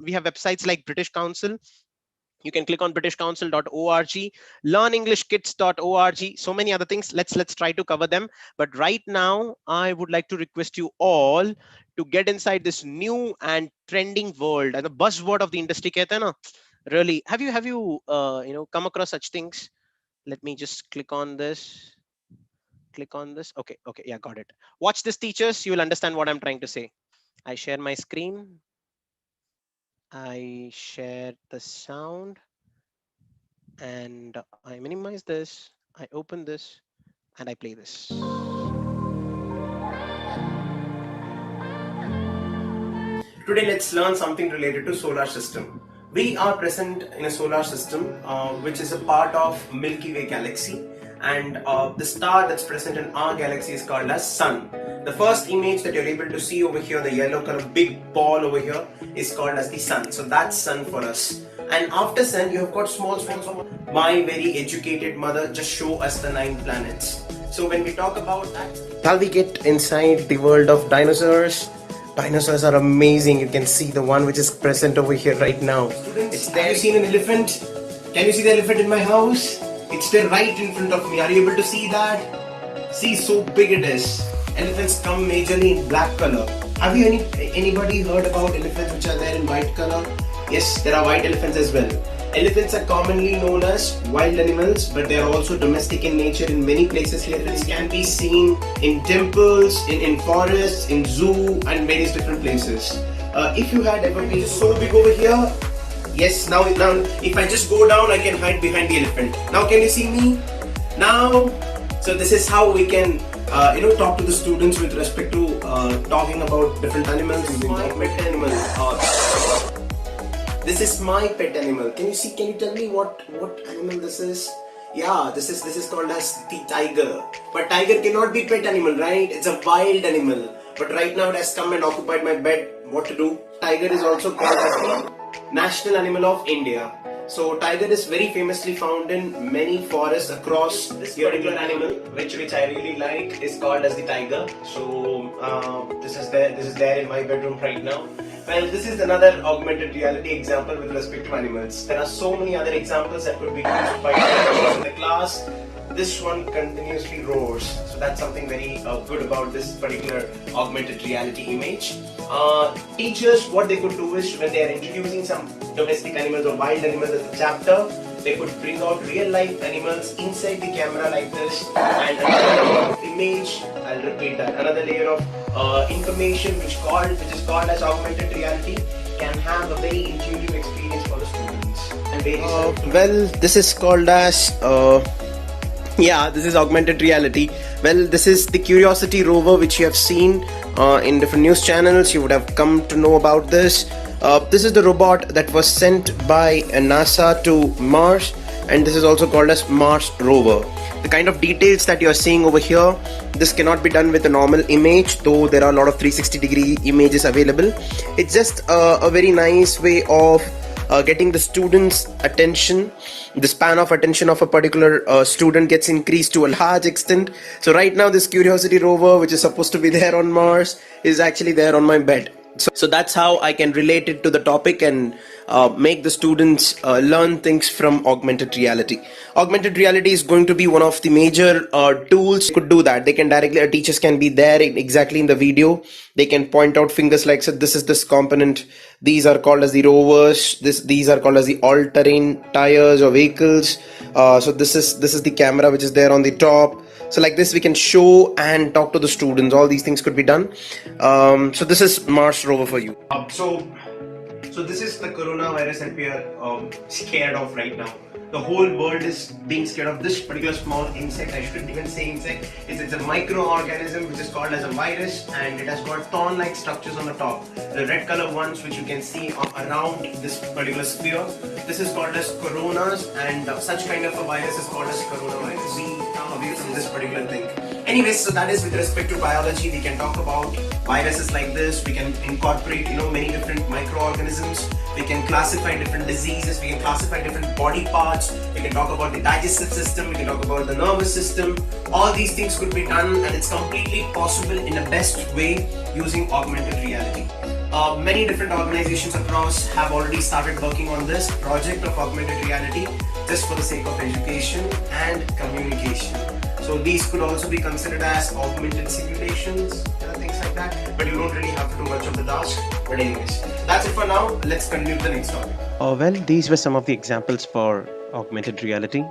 we have websites like British Council. You can click on britishcouncil.org, learnenglishkits.org, so many other things. Let's try to cover them. But right now, I would like to request you all to get inside this new and trending world and the buzzword of the industry. Kehte hain na? Really, have you come across such things? Let me just click on this. Click on this. Okay, yeah, got it. Watch this, teachers. You will understand what I'm trying to say. I share my screen. I share the sound. And I minimize this, I open this, and I play this. Today, let's learn something related to solar system. We are present in a solar system, which is a part of Milky Way galaxy. And the star that's present in our galaxy is called as Sun. The first image that you're able to see over here, the yellow color big ball over here, is called as the sun. So that's sun for us. And after sun, you have got small. My very educated mother just show us the 9 planets. So when we talk about that, shall we get inside the world of dinosaurs? Dinosaurs are amazing. You can see the one which is present over here right now. Students, have you seen an elephant? Can you see the elephant in my house? It's there right in front of me. Are you able to see that? See, so big it is. Elephants come majorly in black color. Have you anybody heard about elephants which are there in white color? Yes, there are white elephants as well. Elephants are commonly known as wild animals, but they are also domestic in nature in many places here. Elephants can be seen in temples, in forests, in zoo, and various different places. If you had ever been so big over here, yes, now if I just go down, I can hide behind the elephant. Now can you see me? Now, so this is how we can talk to the students with respect to talking about different animals. My pet animal. This is my pet animal. Can you see? Can you tell me what animal this is? Yeah, this is called as the tiger. But tiger cannot be pet animal, right? It's a wild animal. But right now it has come and occupied my bed. What to do? Tiger is also called as the national animal of India. So tiger is very famously found in many forests across. This particular animal, which I really like, is called as the tiger. So this is there in my bedroom right now. Well, this is another augmented reality example with respect to animals. There are so many other examples that could be used by in the class. This one continuously roars. So that's something very good about this particular augmented reality image. Teachers, what they could do is when they are introducing some domestic animals or wild animals as a chapter, they could bring out real life animals inside the camera like this, and another layer of image, I'll repeat that, another layer of information which is called as augmented reality can have a very intuitive experience for the students. And well, this is called as yeah, this is augmented reality. Well, this is the Curiosity rover which you have seen in different news channels. You would have come to know about this. This is the robot that was sent by NASA to Mars, and this is also called as Mars rover. The kind of details that you are seeing over here, this cannot be done with a normal image, though there are a lot of 360-degree images available. It's just a very nice way of getting the students' attention. The span of attention of a particular student gets increased to a large extent. So right now this Curiosity rover, which is supposed to be there on Mars, is actually there on my bed. So that's how I can relate it to the topic and make the students learn things from augmented reality. Augmented reality is going to be one of the major tools could do that. They can directly, teachers can be there exactly in the video. They can point out fingers like, so this is this component. These are called as the rovers. These are called as the all-terrain tires or vehicles. So this is the camera which is there on the top. So like this we can show and talk to the students. All these things could be done. So this is Mars rover for you. So this is the coronavirus that we are scared of right now. The whole world is being scared of this particular small insect. I shouldn't even say insect. It's a microorganism which is called as a virus, and it has got thorn-like structures on the top. The red color ones which you can see around this particular sphere. This is called as coronas, and such kind of a virus is called as coronavirus. We come away from this particular thing. Anyways, so that is with respect to biology. We can talk about viruses like this. We can incorporate many different microorganisms. We can classify different diseases. We can classify different body parts. We can talk about the digestive system. We can talk about the nervous system. All these things could be done, and it's completely possible in the best way using augmented reality. Many different organizations across have already started working on this project of augmented reality just for the sake of education and communication. So these could also be considered as augmented simulations and things like that, but you don't really have to do much of the task. But anyways, that's it for now. Let's continue the next topic. Well, these were some of the examples for augmented reality.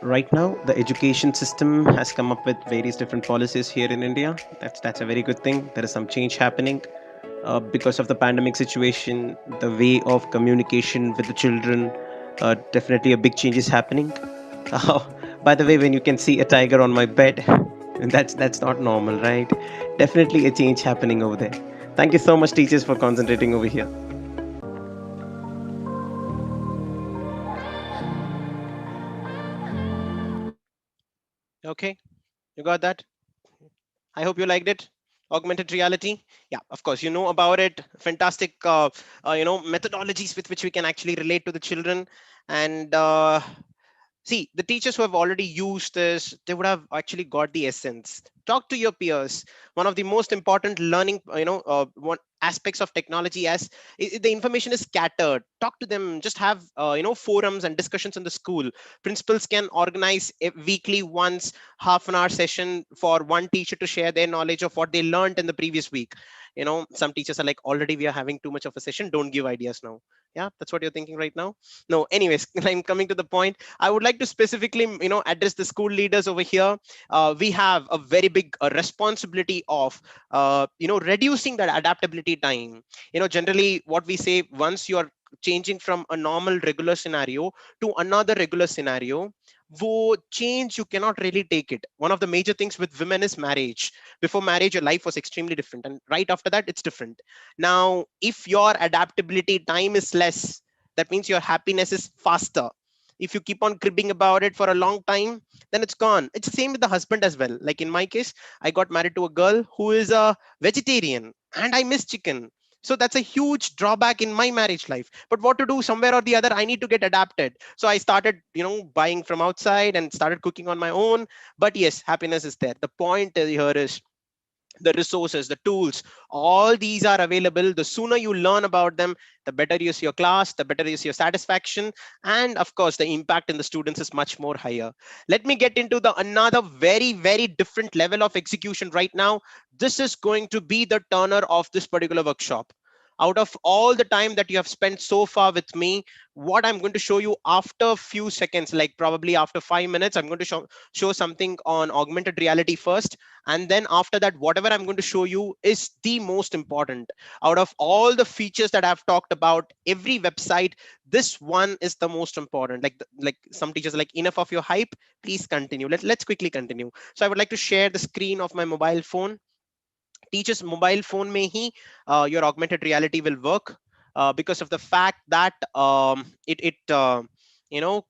Right now, the education system has come up with various different policies here in India. That's a very good thing. There is some change happening. Because of the pandemic situation, the way of communication with the children, definitely a big change is happening. By the way, when you can see a tiger on my bed, that's not normal, right? Definitely a change happening over there. Thank you so much, teachers, for concentrating over here. Okay, you got that? I hope you liked it. Augmented reality, yeah, of course, you know about it. Fantastic, methodologies with which we can actually relate to the children. And see, the teachers who have already used this, they would have actually got the essence. Talk to your peers. One of the most important learning, one aspects of technology, as the information is scattered. Talk to them. Just have, forums and discussions in the school. Principals can organize a weekly once half an hour session for one teacher to share their knowledge of what they learned in the previous week. Some teachers are like, already we are having too much of a session. Don't give ideas now. Yeah, that's what you're thinking right now. No, anyways, I'm coming to the point. I would like to specifically, address the school leaders over here. We have a very big responsibility of, reducing that adaptability time. Generally, what we say, once you are changing from a normal regular scenario to another regular scenario, wo change you cannot really take it. One of the major things with women is marriage. Before marriage, your life was extremely different, and right after that, it's different. Now, if your adaptability time is less, that means your happiness is faster. If you keep on cribbing about it for a long time, then it's gone. It's the same with the husband as well. Like in my case, I got married to a girl who is a vegetarian, and I miss chicken. So that's a huge drawback in my marriage life. But what to do? Somewhere or the other, I need to get adapted. So I started, buying from outside and started cooking on my own. But yes, happiness is there. The point here is the resources, the tools, all these are available. The sooner you learn about them, the better is your class, the better is your satisfaction, and of course the impact in the students is much more higher. Let me get into the another very, very different level of execution right now. This is going to be the turner of this particular workshop. Out of all the time that you have spent so far with me, what I'm going to show you after a few seconds, like probably after 5 minutes, I'm going to show something on augmented reality first, and then after that, whatever I'm going to show you is the most important. Out of all the features that I've talked about, every website, this one is the most important. Like some teachers are like, enough of your hype, please continue. Let's quickly continue. So I would like to share the screen of my mobile phone. Teachers mobile phone mein hi your augmented reality will work, because of the fact that it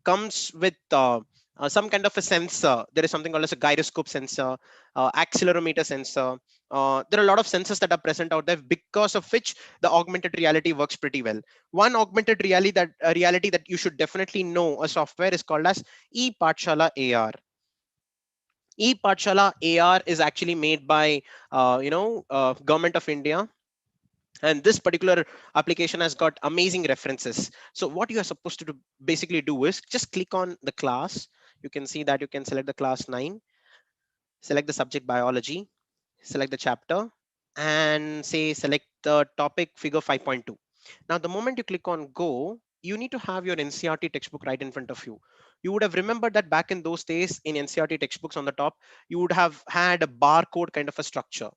comes with some kind of a sensor. There is something called as a gyroscope sensor, accelerometer sensor. There are a lot of sensors that are present out there, because of which the augmented reality works pretty well. One augmented reality that you should definitely know a software is called as ePathshala AR. ePathshala AR is actually made by government of India, and this particular application has got amazing references. So what you are supposed to basically do is just click on the class. You can see that you can select the class 9, select the subject biology, select the chapter, and say select the topic figure 5.2. Now, the moment you click on go, you need to have your NCRT textbook right in front of you. You would have remembered that back in those days in NCRT textbooks on the top, you would have had a barcode kind of a structure.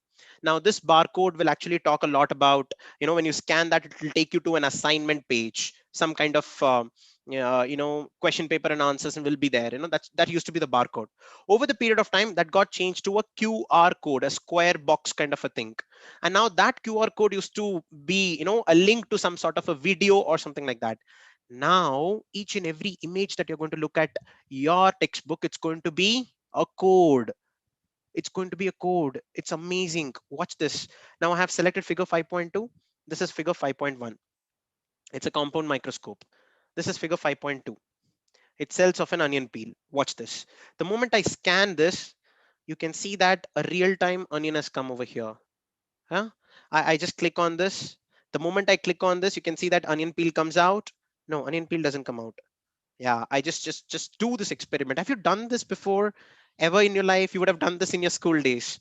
Now, this barcode will actually talk a lot about, when you scan that, it will take you to an assignment page, some kind of, question paper and answers and will be there. That used to be the barcode. Over the period of time, that got changed to a QR code, a square box kind of a thing. And now that QR code used to be, a link to some sort of a video or something like that. Now, each and every image that you're going to look at your textbook, it's going to be a code. It's going to be a code. It's amazing. Watch this. Now I have selected figure 5.2. This is figure 5.1. It's a compound microscope. This is figure 5.2. It's cells of an onion peel. Watch this. The moment I scan this, you can see that a real-time onion has come over here. Huh? I just click on this. The moment I click on this, you can see that onion peel comes out. No, onion peel doesn't come out. Yeah, I just do this experiment. Have you done this before? Ever in your life? You would have done this in your school days,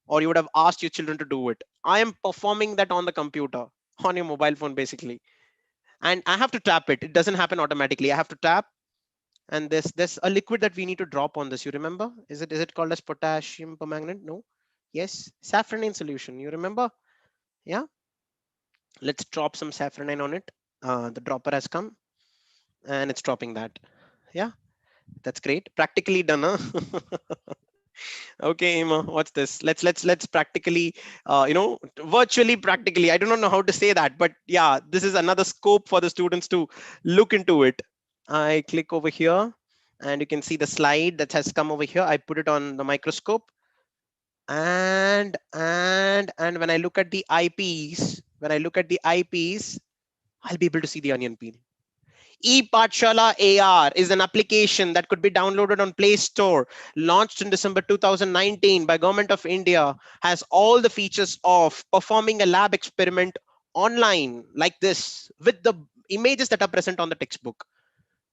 or you would have asked your children to do it. I am performing that on the computer, on your mobile phone, basically. And I have to tap it. It doesn't happen automatically. I have to tap, and there's a liquid that we need to drop on this. You remember? Is it called as potassium permanganate? No. Yes, saffronin solution. You remember? Yeah. Let's drop some saffronin on it. The dropper has come and it's dropping that. Yeah, that's great. Practically done, huh? Okay, Emma, what's this? Let's practically, virtually practically. I do not know how to say that, but yeah, this is another scope for the students to look into it. I click over here, and you can see the slide that has come over here. I put it on the microscope, and And when I look at the IPs, I'll be able to see the onion peel. ePathshala AR is an application that could be downloaded on Play Store, launched in December 2019 by Government of India, has all the features of performing a lab experiment online like this with the images that are present on the textbook.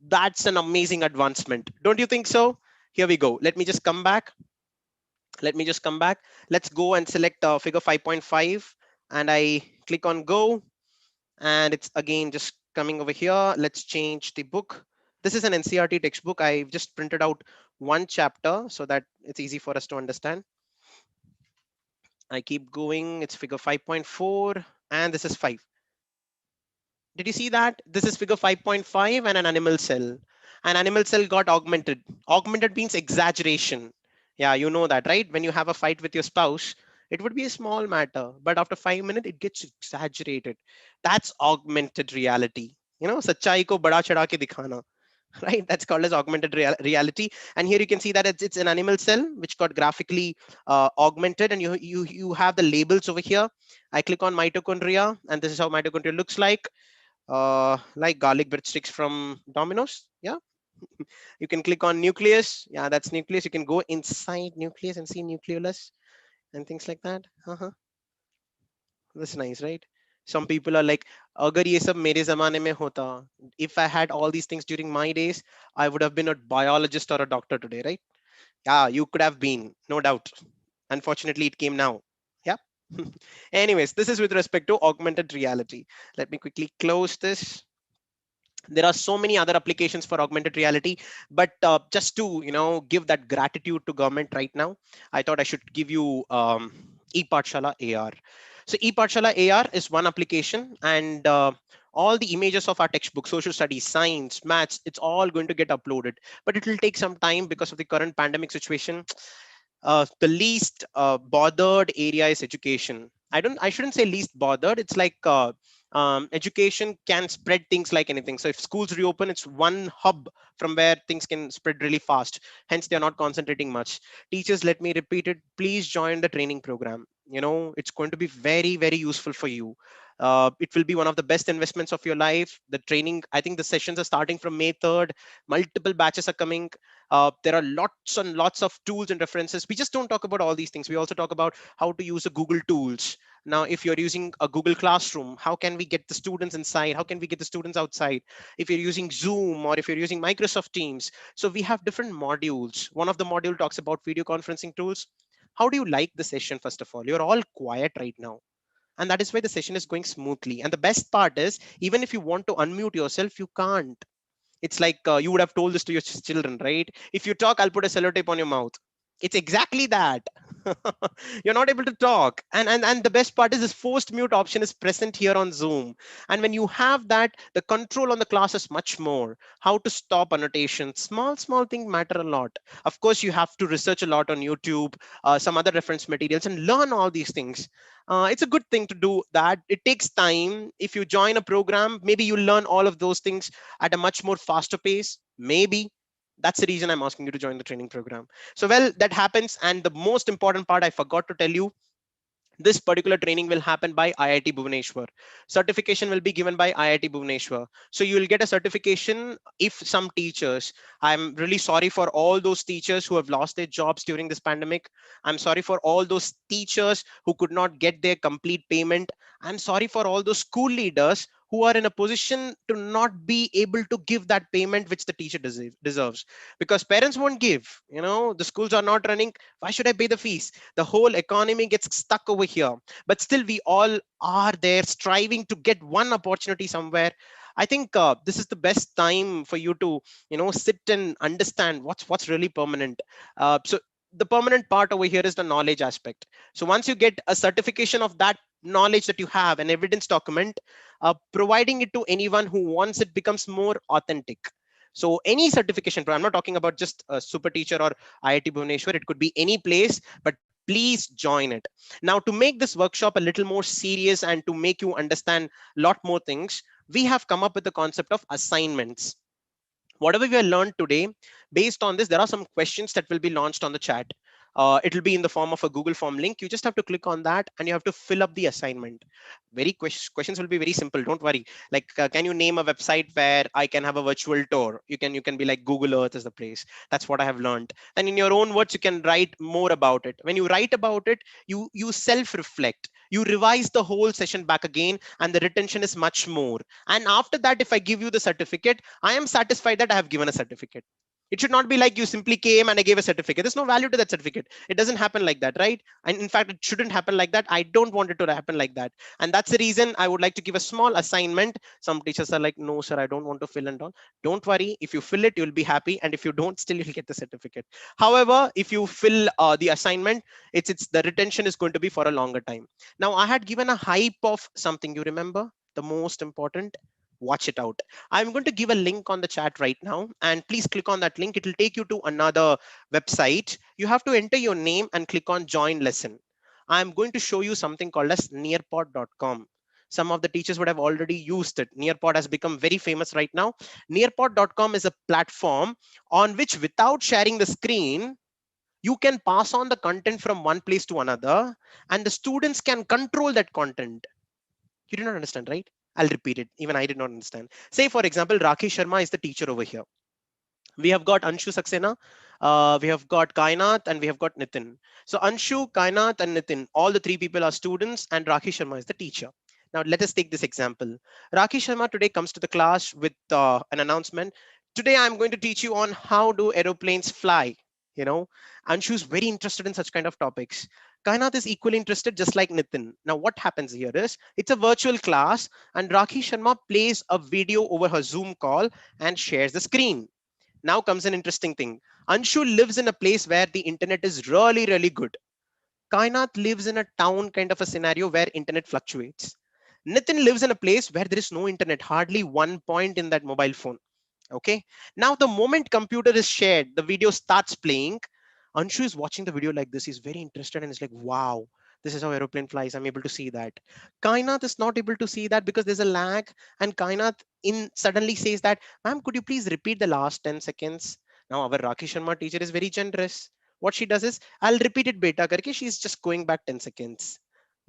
That's an amazing advancement. Don't you think so? Here we go. Let me just come back. Let's go and select figure 5.5 and I click on go, and it's again just coming over here. Let's change the book. This is an NCRT textbook. I've just printed out one chapter so that it's easy for us to understand. I keep going. It's figure 5.4 and this is 5. Did you see that? This is figure 5.5 and an animal cell. An animal cell got augmented. Augmented means exaggeration. Yeah, you know that, right? When you have a fight with your spouse, it would be a small matter, but after 5 minutes, it gets exaggerated. That's augmented reality. You know, सच्चाई को बड़ा चढ़ा के दिखाना, right? That's called as augmented reality. And here you can see that it's an animal cell which got graphically augmented, and you have the labels over here. I click on mitochondria, and this is how mitochondria looks like garlic breadsticks from Domino's. Yeah, you can click on nucleus. Yeah, that's nucleus. You can go inside nucleus and see nucleolus and things like that. That's nice, right? Some people are like, अगर ये सब मेरे ज़माने में होता, if I had all these things during my days, I would have been a biologist or a doctor today, right? Yeah, you could have been, no doubt. Unfortunately, it came now. Yeah. Anyways, this is with respect to augmented reality. Let me quickly close this. There are so many other applications for augmented reality, but just to give that gratitude to government right now, I thought I should give you ePathshala AR. So ePathshala AR is one application, and all the images of our textbook, social studies, science, maths, it's all going to get uploaded, but it will take some time because of the current pandemic situation. The least bothered area is education. I shouldn't say least bothered. It's like education can spread things like anything. So if schools reopen, it's one hub from where things can spread really fast. Hence, they're not concentrating much. Teachers, let me repeat it. Please join the training program. It's going to be very, very useful for you. It will be one of the best investments of your life. The training, I think the sessions are starting from May 3rd. Multiple batches are coming. There are lots and lots of tools and references. We just don't talk about all these things. We also talk about how to use the Google tools. Now, if you're using a Google Classroom, how can we get the students inside? How can we get the students outside? If you're using Zoom or if you're using Microsoft Teams. So we have different modules. One of the module talks about video conferencing tools. How do you like the session, first of all? You're all quiet right now. And that is why the session is going smoothly. And the best part is, even if you want to unmute yourself, you can't. It's like you would have told this to your children, right? If you talk, I'll put a sellotape on your mouth. It's exactly that. You're not able to talk. And the best part is this forced mute option is present here on Zoom. And when you have that, the control on the class is much more. How to stop annotations. Small things matter a lot. Of course, you have to research a lot on YouTube, some other reference materials, and learn all these things. It's a good thing to do that. It takes time. If you join a program, maybe you learn all of those things at a much more faster pace. Maybe that's the reason I'm asking you to join the training program. So, well, that happens. And the most important part I forgot to tell you, this particular training will happen by IIT Bhubaneswar. Certification will be given by IIT Bhubaneswar. So you will get a certification if some teachers, I'm really sorry for all those teachers who have lost their jobs during this pandemic. I'm sorry for all those teachers who could not get their complete payment. I'm sorry for all those school leaders who are in a position to not be able to give that payment which the teacher deserves, because parents won't give. The schools are not running. Why should I pay the fees? The whole economy gets stuck over here, but still we all are there striving to get one opportunity somewhere. I think this is the best time for you to sit and understand what's really permanent. So the permanent part over here is the knowledge aspect. So once you get a certification of that knowledge that you have, an evidence document, providing it to anyone who wants it becomes more authentic. So any certification, I'm not talking about just a SuperTeacher or IIT Bhubaneswar, it could be any place, but please join it. Now, to make this workshop a little more serious and to make you understand a lot more things, we have come up with the concept of assignments. Whatever we have learned today, based on this, there are some questions that will be launched on the chat. It'll be in the form of a Google form link. You just have to click on that and you have to fill up the assignment. Very questions will be very simple. Don't worry. Like, can you name a website where I can have a virtual tour? You can be like Google Earth is the place. That's what I have learned. And in your own words, you can write more about it. When you write about it, you self-reflect. You revise the whole session back again, and the retention is much more. And after that, if I give you the certificate, I am satisfied that I have given a certificate. It should not be like you simply came and I gave a certificate. There's no value to that certificate. It doesn't happen like that, right? And in fact, it shouldn't happen like that. I don't want it to happen like that. And that's the reason I would like to give a small assignment. Some teachers are like, no, sir, I don't want to fill and all. Don't worry. If you fill it, you'll be happy. And if you don't, still you'll get the certificate. However, if you fill the assignment, it's the retention is going to be for a longer time. Now, I had given a hype of something. You remember the most important? Watch it out. I'm going to give a link on the chat right now, and please click on that link. It will take you to another website. You have to enter your name and click on join lesson. I'm going to show you something called as nearpod.com. Some of the teachers would have already used it. Nearpod has become very famous right now. Nearpod.com is a platform on which, without sharing the screen, you can pass on the content from one place to another, and the students can control that content. You did not understand, right? I'll repeat it. Even I did not understand. Say, for example, Rakesh Sharma is the teacher over here. We have got Anshu Saxena, we have got Kainath, and we have got Nitin. So Anshu, Kainath, and Nitin, all the three people are students, and Rakesh Sharma is the teacher. Now let us take this example. Rakesh Sharma today comes to the class with an announcement. Today I'm going to teach you on how do aeroplanes fly. You know, Anshu is very interested in such kind of topics. Kainath is equally interested, just like Nitin. Now what happens here is it's a virtual class, and Rakesh Sharma plays a video over her Zoom call and shares the screen. Now comes an interesting thing. Anshu lives in a place where the internet is really, really good. Kainath lives in a town kind of a scenario where internet fluctuates. Nitin lives in a place where there is no internet, hardly 1 point in that mobile phone. Okay. Now the moment computer is shared, the video starts playing. Anshu is watching the video like this. He's very interested and is like, wow, this is how aeroplane flies. I'm able to see that. Kainath is not able to see that because there's a lag. And Kainath in suddenly says that, ma'am, could you please repeat the last 10 seconds? Now our Rakesh Sharma teacher is very generous. What she does is, I'll repeat it beta karke. She's just going back 10 seconds.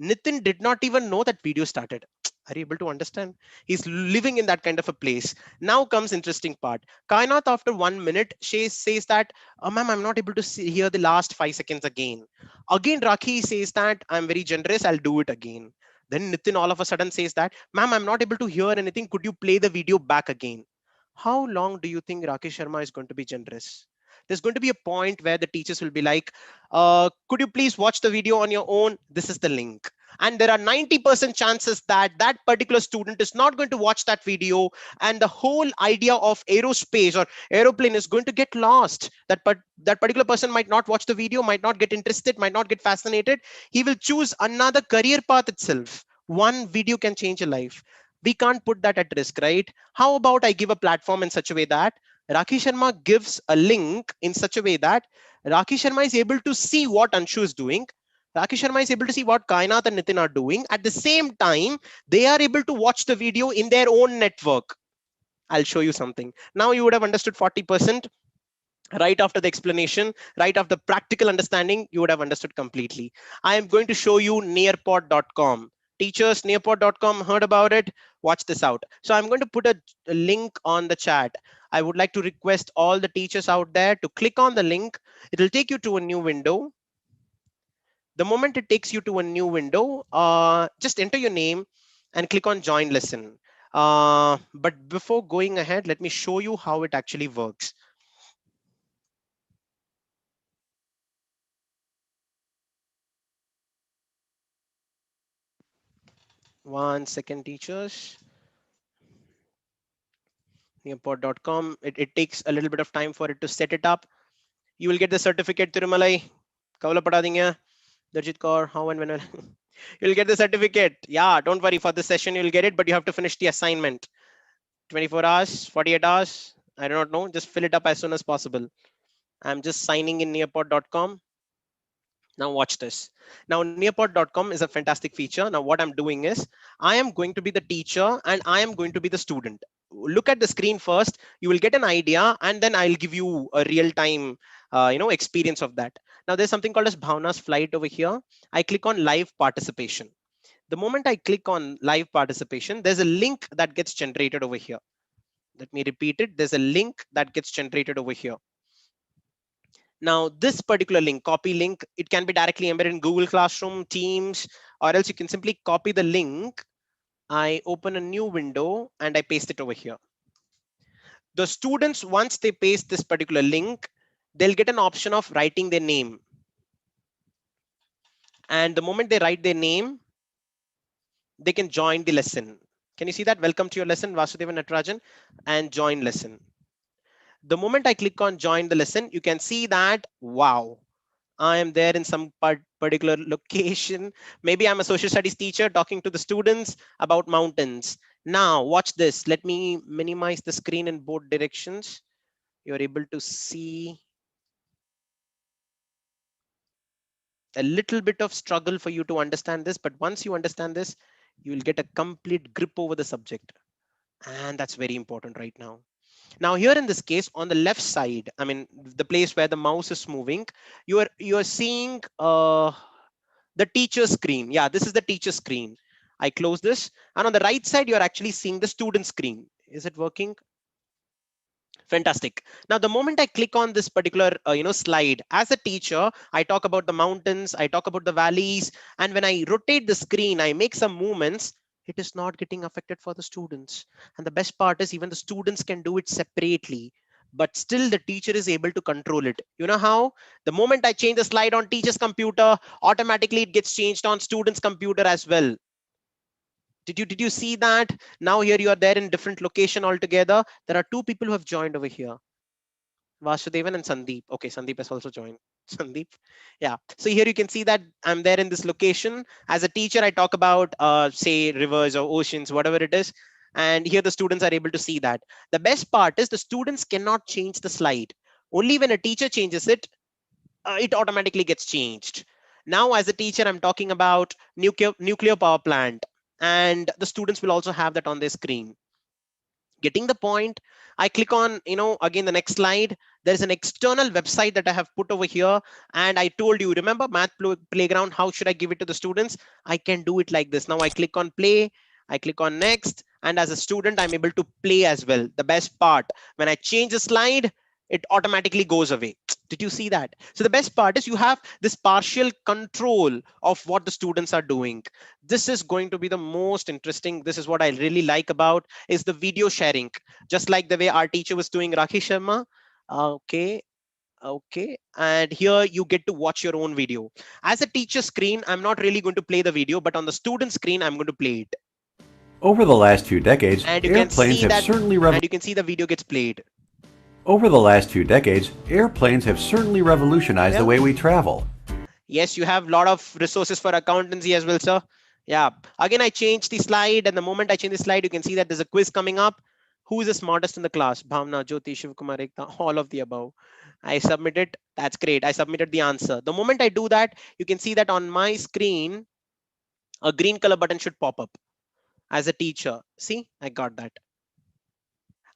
Nitin did not even know that video started. Are you able to understand? He's living in that kind of a place. Now comes interesting part. Kainath, after 1 minute, she says that, oh, ma'am, I'm not able to hear the last 5 seconds again. Again, Rakhi says that, I'm very generous, I'll do it again. Then Nitin all of a sudden says that, ma'am, I'm not able to hear anything. Could you play the video back again? How long do you think Rakesh Sharma is going to be generous? There's going to be a point where the teachers will be like, could you please watch the video on your own? This is the link. And there are 90% chances that that particular student is not going to watch that video, and the whole idea of aerospace or aeroplane is going to get lost. That particular person might not watch the video, might not get interested, might not get fascinated. He will choose another career path itself. One video can change a life. We can't put that at risk, right? How about I give a platform in such a way that Rakesh Sharma gives a link in such a way that Rakesh Sharma is able to see what Anshu is doing. Rakesh Sharma is able to see what Kainath and Nitin are doing. At the same time, they are able to watch the video in their own network. I'll show you something. Now you would have understood 40%. Right after the explanation, right after practical understanding, you would have understood completely. I am going to show you nearpod.com. Teachers, nearpod.com, heard about it? Watch this out. So I'm going to put a link on the chat. I would like to request all the teachers out there to click on the link. It will take you to a new window. The moment it takes you to a new window, just enter your name and click on join lesson. But before going ahead, let me show you how it actually works. 1 second, teachers. Nearpod.com. It takes a little bit of time for it to set it up. You will get the certificate, Tirumalai. Kavala pada dinga. Darjit Kaur, how and when will you'll get the certificate. Yeah, don't worry, for this session you'll get it, but you have to finish the assignment. 24 hours, 48 hours, I do not know. Just fill it up as soon as possible. I'm just signing in nearpod.com. Now watch this. Now nearpod.com is a fantastic feature. Now what I'm doing is I am going to be the teacher and I am going to be the student. Look at the screen first. You will get an idea and then I'll give you a real-time experience of that. Now there's something called as Bhavna's flight over here. I click on live participation. The moment I click on live participation, there's a link that gets generated over here. Let me repeat it. There's a link that gets generated over here. Now, this particular link, copy link, it can be directly embedded in Google Classroom, Teams, or else you can simply copy the link. I open a new window and I paste it over here. The students, once they paste this particular link, they'll get an option of writing their name. And the moment they write their name, they can join the lesson. Can you see that? Welcome to your lesson, Vasudevan Natarajan, and join lesson. The moment I click on join the lesson, you can see that, wow, I am there in some particular location. Maybe I'm a social studies teacher talking to the students about mountains. Now watch this. Let me minimize the screen in both directions. You're able to see a little bit of struggle for you to understand this, but once you understand this, you will get a complete grip over the subject. And that's very important right now. Now here in this case, on the left side, I mean, the place where the mouse is moving, you are seeing the teacher screen. Yeah, this is the teacher screen. I close this, and on the right side, you're actually seeing the student screen. Is it working? Fantastic. Now, the moment I click on this particular slide, as a teacher, I talk about the mountains, I talk about the valleys, and when I rotate the screen, I make some movements. It is not getting affected for the students. And the best part is even the students can do it separately, but still the teacher is able to control it. You know how? The moment I change the slide on teacher's computer, automatically it gets changed on student's computer as well. Did you see that? Now here you are there in different location altogether. There are two people who have joined over here, Vasudevan and Sandeep. Okay, Sandeep has also joined. Sandeep, yeah. So here you can see that I'm there in this location. As a teacher, I talk about say rivers or oceans, whatever it is, and here the students are able to see that. The best part is the students cannot change the slide. Only when a teacher changes it, it automatically gets changed. Now, as a teacher, I'm talking about nuclear power plant, and the students will also have that on their screen. Getting the point? I click on, again, the next slide. There is an external website that I have put over here, and I told you, remember math playground, how should I give it to the students? I can do it like this. Now I click on play, I click on next, and as a student, I'm able to play as well. The best part, when I change the slide, it automatically goes away. Did you see that? So the best part is you have this partial control of what the students are doing. This is going to be the most interesting. This is what I really like about is the video sharing, just like the way our teacher was doing, Rakhi Sharma. Okay, and here you get to watch your own video. As a teacher screen, I'm not really going to play the video, but on the student screen, I'm going to play it. Over the last few decades, And you can airplanes see have that, certainly and you can see the video gets played. Over the last few decades, airplanes have certainly revolutionized the way we travel. Yes, you have a lot of resources for accountancy as well, sir. Yeah, again, I changed the slide, and the moment I change the slide, you can see that there's a quiz coming up. Who is the smartest in the class? Bhavna, Jyoti, Shivkumar, Ekta, all of the above. I submitted. That's great. I submitted the answer. The moment I do that, you can see that on my screen, a green color button should pop up as a teacher. See, I got that.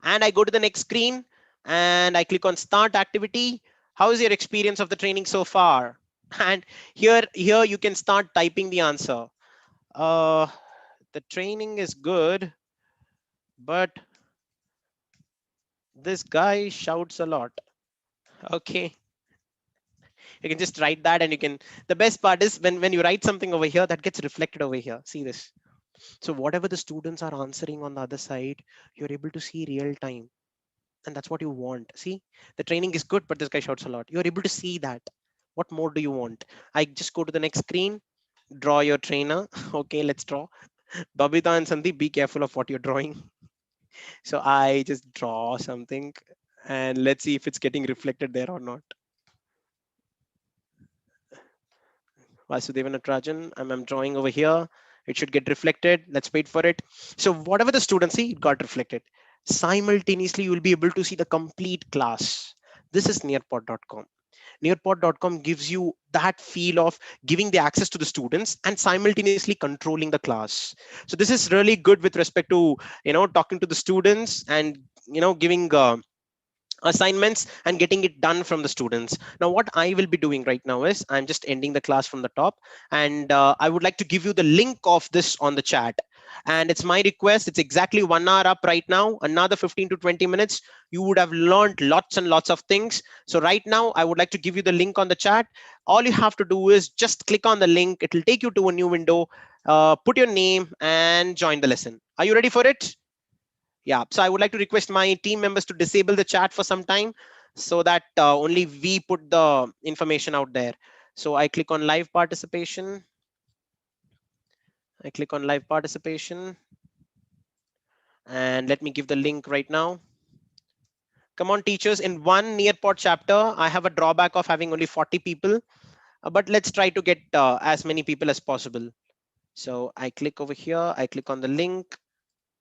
And I go to the next screen and I click on start activity. How is your experience of the training so far? And here you can start typing the answer. The training is good, but this guy shouts a lot. Okay, you can just write that, and you can, the best part is when you write something over here, that gets reflected over here. See this? So whatever the students are answering on the other side, you're able to see real time. And that's what you want. See, the training is good, but this guy shouts a lot. You're able to see that. What more do you want? I just go to the next screen, draw your trainer. Okay, let's draw. Babita and Sandeep, be careful of what you're drawing. So I just draw something, and let's see if it's getting reflected there or not. Vasudevan Natarajan, I'm drawing over here. It should get reflected. Let's wait for it. So whatever the students see, it got reflected. Simultaneously, you will be able to see the complete class. This is nearpod.com. Nearpod.com gives you that feel of giving the access to the students and simultaneously controlling the class. So this is really good with respect to talking to the students and giving assignments and getting it done from the students. Now what I will be doing right now is I'm just ending the class from the top, and I would like to give you the link of this on the chat. And it's my request, it's exactly 1 hour up right now, another 15 to 20 minutes you would have learned lots and lots of things. So right now I would like to give you the link on the chat. All you have to do is just click on the link, it will take you to a new window. Put your name and join the lesson. Are you ready for it? Yeah, so I would like to request my team members to disable the chat for some time so that only we put the information out there. So I click on live participation. I click on live participation and let me give the link right now. Come on, teachers, in one Nearpod chapter, I have a drawback of having only 40 people, but let's try to get as many people as possible. So I click over here, I click on the link,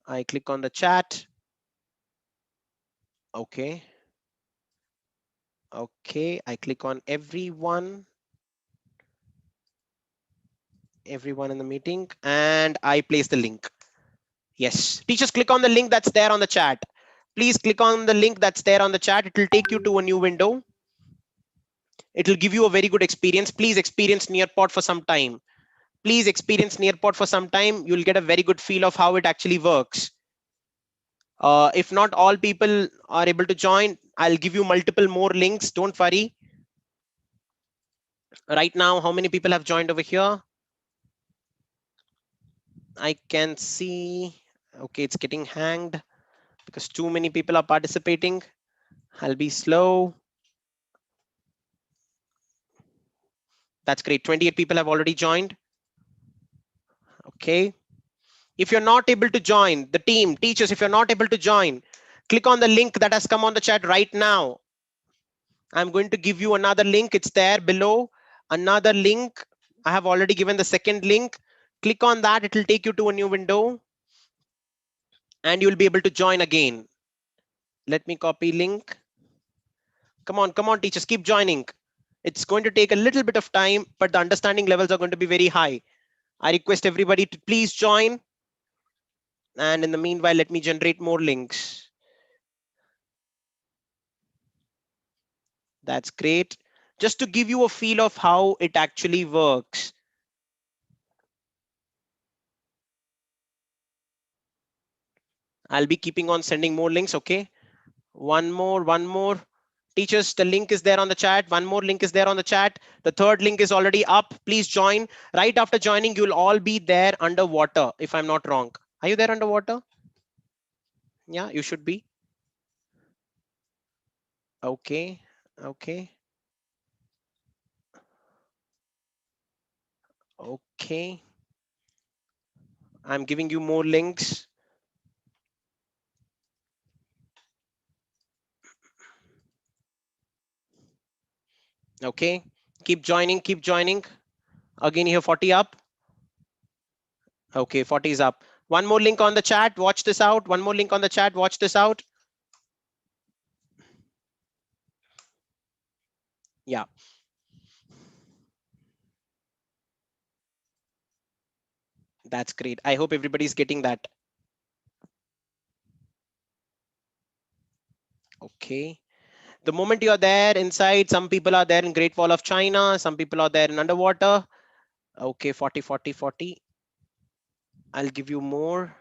I click on the chat. Okay. Okay, I click on everyone in the meeting, and I place the link. Yes, teachers, click on the link that's there on the chat. Please click on the link that's there on the chat. It will take you to a new window. It will give you a very good experience. Please experience Nearpod for some time. Please experience Nearpod for some time. You'll get a very good feel of how it actually works. If not all people are able to join, I'll give you multiple more links. Don't worry. Right now, how many people have joined over here? I can see, okay, it's getting hanged because too many people are participating. I'll be slow. That's great. 28 people have already joined. Okay. If you're not able to join, the team, teachers, if you're not able to join, click on the link that has come on the chat right now. I'm going to give you another link. It's there below. Another link. I have already given the second link. Click on that. It will take you to a new window and you'll be able to join again. Let me copy link. Come on, teachers, keep joining. It's going to take a little bit of time, but the understanding levels are going to be very high. I request everybody to please join. And in the meanwhile, let me generate more links. That's great. Just to give you a feel of how it actually works. I'll be keeping on sending more links. Okay. One more. Teachers, the link is there on the chat. One more link is there on the chat. The third link is already up. Please join. Right after joining, you'll all be there underwater, if I'm not wrong. Are you there underwater? Yeah, you should be. Okay. Okay. Okay. I'm giving you more links. Okay. Keep joining. Keep joining. Again, here 40 up. Okay, 40 is up. One more link on the chat. Watch this out. One more link on the chat. Watch this out. Yeah. That's great. I hope everybody's getting that. Okay. The moment you're there inside, some people are there in Great Wall of China. Some people are there in underwater. Okay, 40, 40, 40. I'll give you more.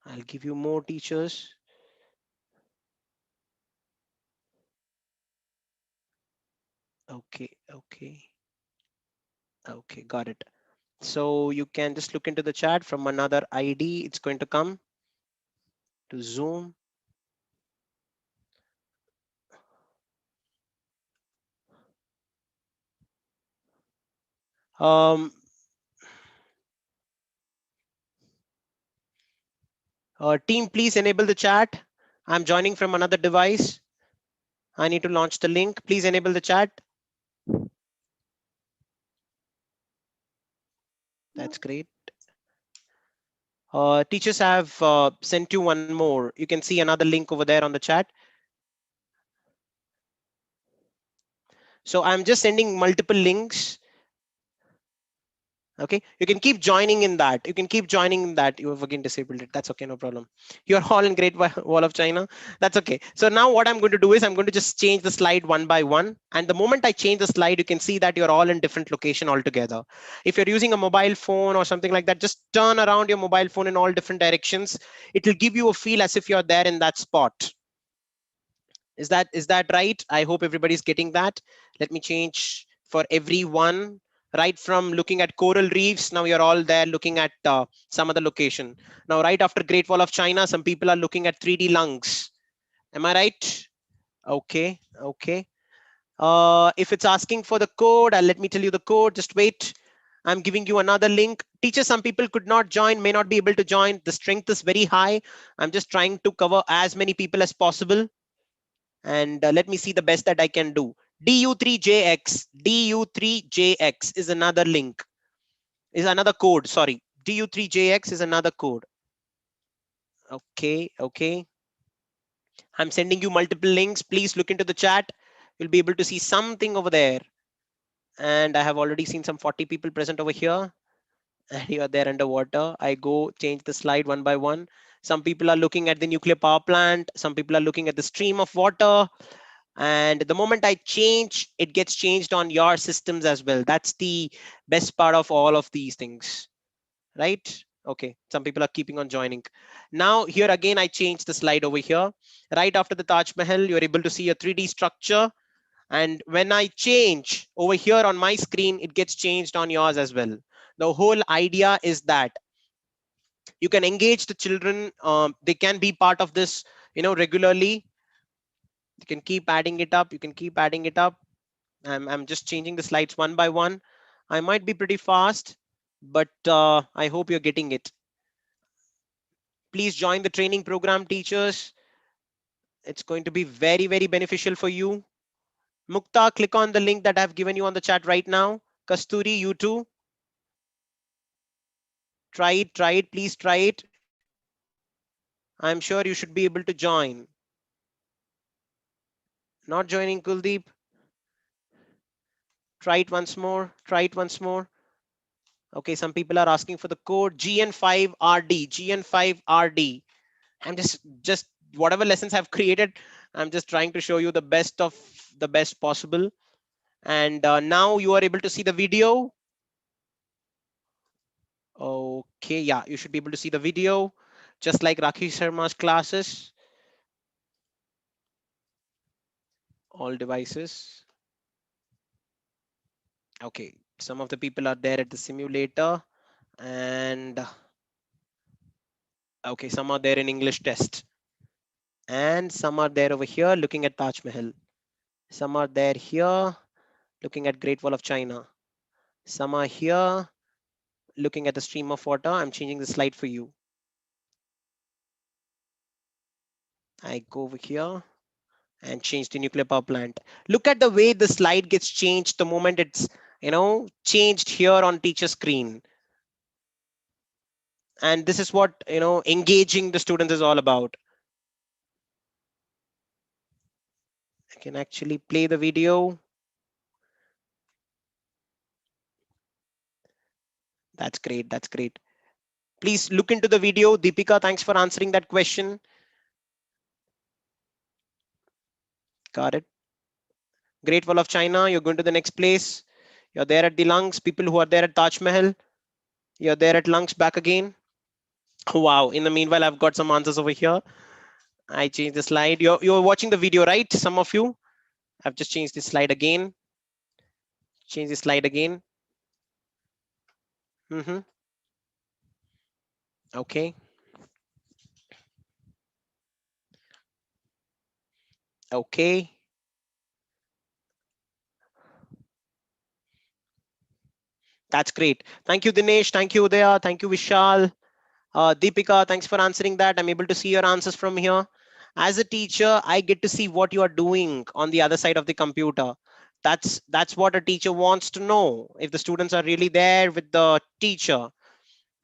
I'll give you more teachers. Okay, okay. Okay, got it. So you can just look into the chat from another ID. It's going to come to Zoom. Um, team, please enable the chat. I'm joining from another device. I need to launch the link. Please enable the chat. That's great. Teachers have sent you one more. You can see another link over there on the chat. So I'm just sending multiple links. Okay, you can keep joining in that. You can keep joining in that. You have again disabled it. That's okay, no problem. You're all in Great Wall of China. That's okay. So now what I'm going to do is I'm going to just change the slide one by one. And the moment I change the slide, you can see that you're all in different location altogether. If you're using a mobile phone or something like that, just turn around your mobile phone in all different directions. It will give you a feel as if you're there in that spot. Is that right? I hope everybody's getting that. Let me change for everyone. Right from looking at coral reefs, now you're all there looking at some other location. Now, right after Great Wall of China, some people are looking at 3D lungs. Am I right? Okay, okay. If it's asking for the code, let me tell you the code. Just wait. I'm giving you another link. Teacher, some people could not join, may not be able to join. The strength is very high. I'm just trying to cover as many people as possible. And let me see the best that I can do. DU3JX, DU3JX is another link, is another code. Sorry, DU3JX is another code. Okay, okay. I'm sending you multiple links. Please look into the chat. You'll be able to see something over there. And I have already seen some 40 people present over here. And you are there underwater. I go change the slide one by one. Some people are looking at the nuclear power plant. Some people are looking at the stream of water. And the moment I change, it gets changed on your systems as well. That's the best part of all of these things, right? Okay, some people are keeping on joining. Now here again, I change the slide over here. Right after the Taj Mahal, you're able to see a 3D structure. And when I change over here on my screen, it gets changed on yours as well. The whole idea is that you can engage the children. They can be part of this, regularly. You can keep adding it up. You can keep adding it up. I'm just changing the slides one by one. I might be pretty fast, but I hope you're getting it. Please join the training program, teachers. It's going to be very, very beneficial for you. Mukta, click on the link that I've given you on the chat right now. Kasturi, you too. Try it, please try it. I'm sure you should be able to join. Not joining, Kuldeep. Try it once more. Try it once more. Okay, some people are asking for the code GN5RD. GN5RD. I'm just whatever lessons I've created, I'm just trying to show you the best of the best possible. And now you are able to see the video. Okay, yeah, you should be able to see the video, just like Rakhi Sharma's classes. All devices. Okay, some of the people are there at the simulator, and okay, some are there in English test, and some are there over here looking at Taj Mahal. Some are there here looking at Great Wall of China. Some are here looking at the stream of water. I'm changing the slide for you. I go over here and change the nuclear power plant. Look at the way the slide gets changed the moment it's changed here on teacher screen. And this is what engaging the students is all about. I can actually play the video. That's great. That's great. Please look into the video. Deepika, thanks for answering that question. Got it. Great Wall of China. You're going to the next place. You're there at the lungs. People who are there at Taj Mahal. You're there at lungs back again. Wow. In the meanwhile, I've got some answers over here. I changed the slide. You're watching the video, right? Some of you. I've just changed the slide again. Change the slide again. Okay. Okay. That's great. Thank you, Dinesh. Thank you, Udaya. Thank you, Vishal. Deepika, thanks for answering that. I'm able to see your answers from here. As a teacher, I get to see what you are doing on the other side of the computer. That's what a teacher wants to know, if the students are really there with the teacher.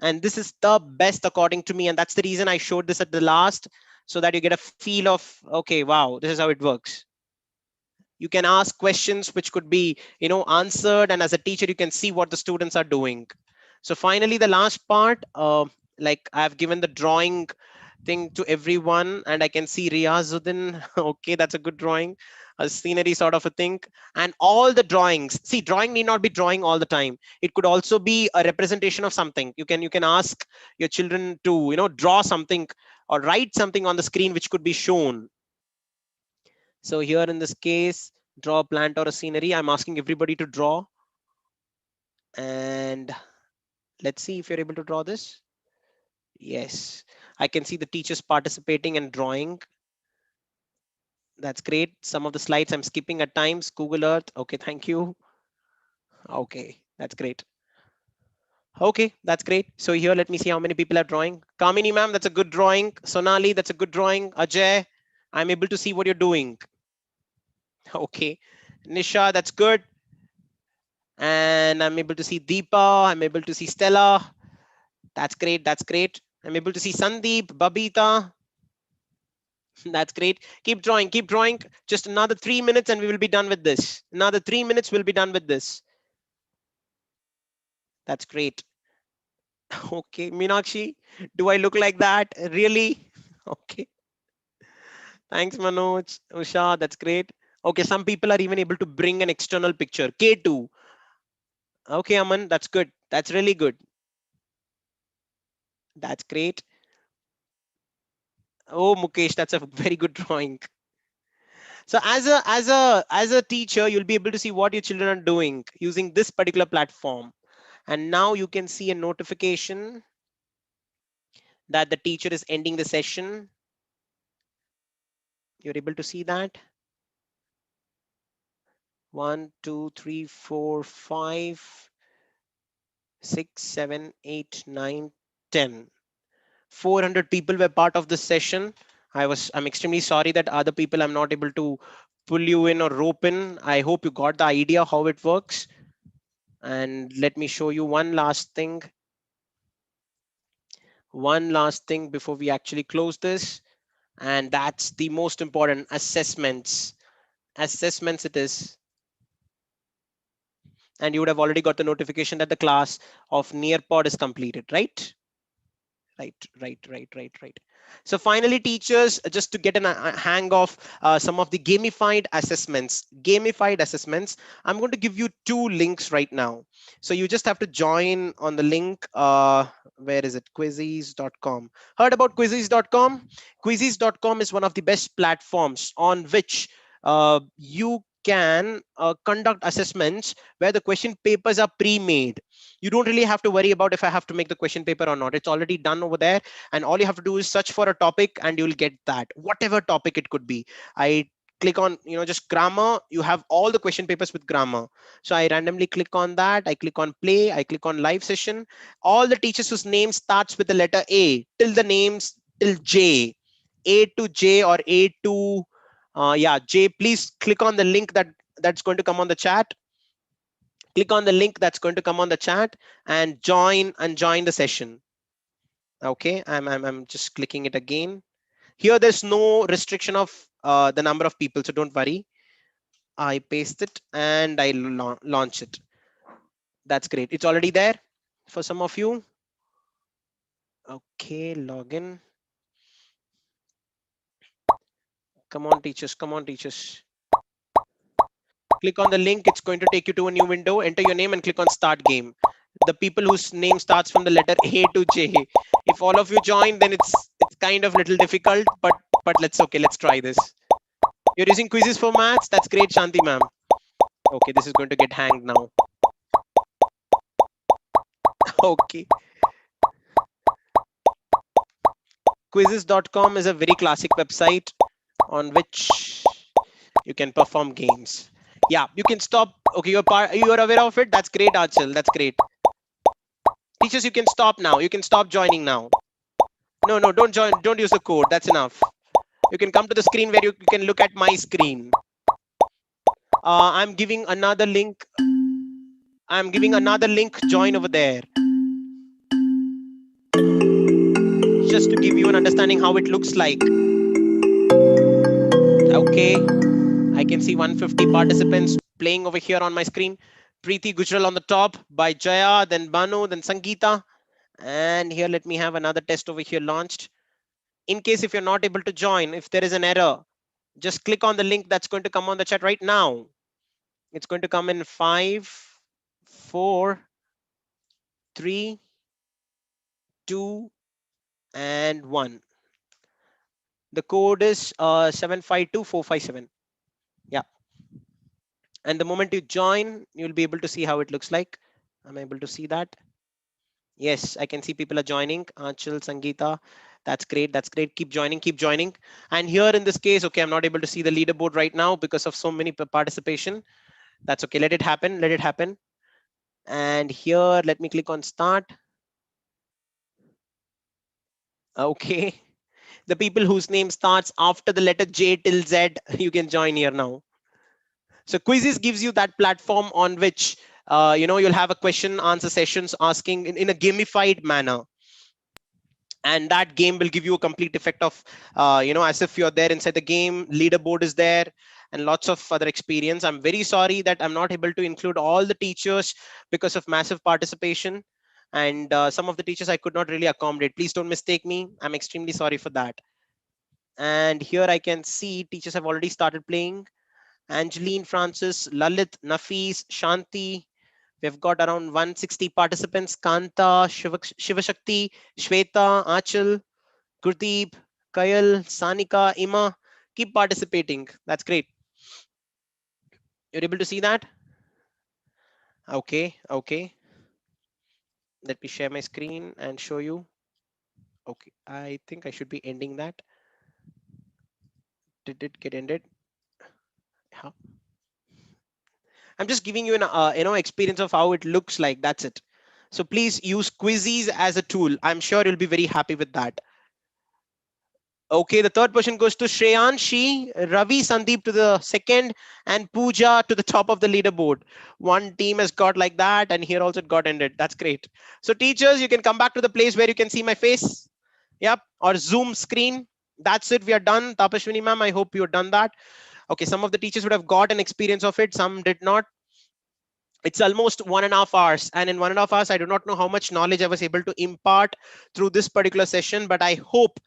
And this is the best according to me. And that's the reason I showed this at the last, so that you get a feel of, okay, wow, this is how it works. You can ask questions which could be, answered, and as a teacher, you can see what the students are doing. So finally, the last part, like I've given the drawing thing to everyone, and I can see Riazuddin. Okay, that's a good drawing, a scenery sort of a thing. And all the drawings, see, drawing need not be drawing all the time. It could also be a representation of something. You can ask your children to, draw something or write something on the screen which could be shown. So here in this case, draw a plant or a scenery. I'm asking everybody to draw, and let's see if you're able to draw this. Yes, I can see the teachers participating and drawing. That's great. Some of the slides I'm skipping at times. Google Earth. Okay, thank you. Okay, that's great. Okay, that's great. So here, let me see how many people are drawing. Kamini ma'am, that's a good drawing. Sonali, that's a good drawing. Ajay, I'm able to see what you're doing. Okay. Nisha, that's good. And I'm able to see Deepa. I'm able to see Stella. That's great. That's great. I'm able to see Sandeep, Babita. That's great. Keep drawing. Keep drawing. Just another 3 minutes and we will be done with this. Another 3 minutes, we'll be done with this. That's great. Okay, Meenakshi, do I look like that? Really? Okay. Thanks, Manoj. Usha, that's great. Okay, some people are even able to bring an external picture. K2. Okay, Aman, that's good. That's really good. That's great. Oh, Mukesh, that's a very good drawing. So as a teacher, you'll be able to see what your children are doing using this particular platform. And now you can see a notification that the teacher is ending the session. You're able to see that. 1, 2, 3, 4, 5, 6, 7, 8, 9, 10. 400 people were part of this session. I'm extremely sorry that other people I'm not able to pull you in or rope in. I hope you got the idea how it works. And let me show you one last thing. One last thing before we actually close this. And that's the most important, assessments. Assessments it is. And you would have already got the notification that the class of Nearpod is completed, right? Right. So finally, teachers, just to get a hang of some of the gamified assessments, I'm going to give you 2 links right now. So you just have to join on the link. Where is it? Quizzes.com. Heard about Quizzes.com? Quizzes.com is one of the best platforms on which you can conduct assessments where the question papers are pre-made. You don't really have to worry about if I have to make the question paper or not. It's already done over there, and all you have to do is search for a topic and you'll get that, whatever topic it could be. I click on, just grammar. You have all the question papers with grammar. So I randomly click on that. I click on play. I click on live session. All the teachers whose name starts with the letter A till the names till J, A to J or A to yeah, J. Please click on the link that's going to come on the chat. Click on the link that's going to come on the chat and join the session. Okay, I'm just clicking it again. Here there's no restriction of the number of people, so don't worry. I paste it and I launch it. That's great. It's already there for some of you. Okay, login. Come on, teachers. Come on, teachers. Click on the link. It's going to take you to a new window. Enter your name and click on start game. The people whose name starts from the letter A to J. If all of you join, then it's kind of little difficult, but let's try this. You're using quizzes for maths. That's great, Shanti ma'am. Okay, this is going to get hanged now. Okay. Quizzes.com is a very classic website on which you can perform games. Yeah, you can stop. Okay, you are aware of it. That's great, Achal. That's great. Teachers, you can stop now. You can stop joining now. No, don't join. Don't use the code. That's enough. You can come to the screen where you can look at my screen. I'm giving another link. Join over there. Just to give you an understanding how it looks like. Okay. I can see 150 participants playing over here on my screen. Preeti Gujral on the top, by Jaya, then Banu, then Sangeeta. And here, let me have another test over here launched. In case if you're not able to join, if there is an error, just click on the link that's going to come on the chat right now. It's going to come in 5, 4, 3, 2, and 1. The code is 752457. Yeah. And the moment you join, you'll be able to see how it looks like. I'm able to see that. Yes, I can see people are joining. Anchal, Sangeeta. That's great. That's great. Keep joining. Keep joining. And here in this case, okay, I'm not able to see the leaderboard right now because of so many participation. That's okay. Let it happen. Let it happen. And here, let me click on start. Okay. The people whose name starts after the letter J till Z, you can join here now. So quizzes gives you that platform on which you'll have a question answer sessions asking in a gamified manner, and that game will give you a complete effect of as if you're there inside the game. Leaderboard is there and lots of other experience. I'm very sorry that I'm not able to include all the teachers because of massive participation, and some of the teachers I could not really accommodate. Please don't mistake me. I'm extremely sorry for that. And here I can see teachers have already started playing. Angeline, Francis, Lalit, Nafis, Shanti. We've got around 160 participants. Kanta, Shivashakti, Shweta, Achal, Gurdeep, Kayal, Sanika, Ima. Keep participating. That's great. You're able to see that? Okay, okay. Let me share my screen and show you. Okay, I think I should be ending that. Did it get ended? How? I'm just giving you an experience of how it looks like. That's it. So please use quizzes as a tool. I'm sure you'll be very happy with that. Okay, the third position goes to Shreyanshi, Ravi Sandeep to the second, and Pooja to the top of the leaderboard. One team has got like that, and here also it got ended. That's great. So teachers, you can come back to the place where you can see my face. Yep, or Zoom screen. That's it. We are done. Tapashwini ma'am, I hope you've done that. Okay, some of the teachers would have got an experience of it. Some did not. It's almost 1.5 hours, and in 1.5 hours I do not know how much knowledge I was able to impart through this particular session, but I hope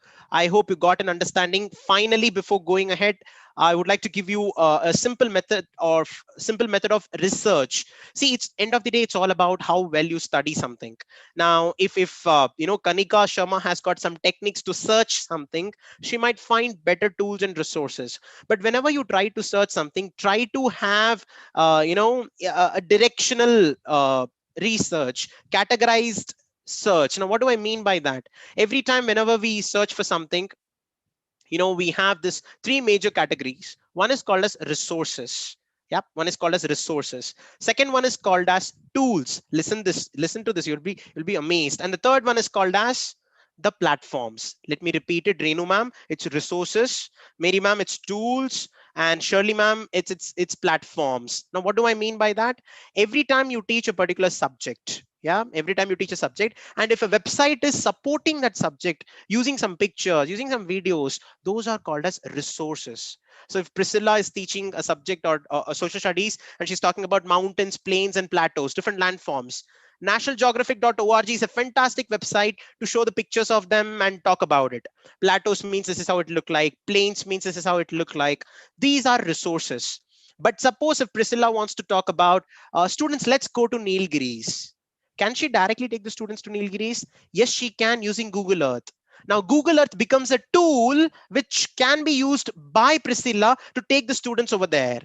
you got an understanding. Finally, before going ahead, I would like to give you a simple method of research. See, it's end of the day, it's all about how well you study something. Now, if Kanika Sharma has got some techniques to search something, she might find better tools and resources. But whenever you try to search something, try to have a directional research, categorized search. Now, what do I mean by that? Every time whenever we search for something, we have this three major categories. One is called as resources. Yep, one is called as resources. Second one is called as tools. Listen to this, you'll be amazed. And the third one is called as the platforms. Let me repeat it. Renu ma'am, it's resources. Mary ma'am, it's tools. And Shirley ma'am, it's platforms. Now, what do I mean by that? Every time you teach a particular subject, yeah, every time you teach a subject, and if a website is supporting that subject using some pictures, using some videos, those are called as resources. So if Priscilla is teaching a subject or a social studies, and she's talking about mountains, plains, and plateaus, different landforms, nationalgeographic.org is a fantastic website to show the pictures of them and talk about it. Plateaus means this is how it look like. Plains means this is how it look like. These are resources. But suppose if Priscilla wants to talk about students, let's go to Nilgiris. Can she directly take the students to Nilgiris? Yes, she can, using Google Earth. Now, Google Earth becomes a tool which can be used by Priscilla to take the students over there.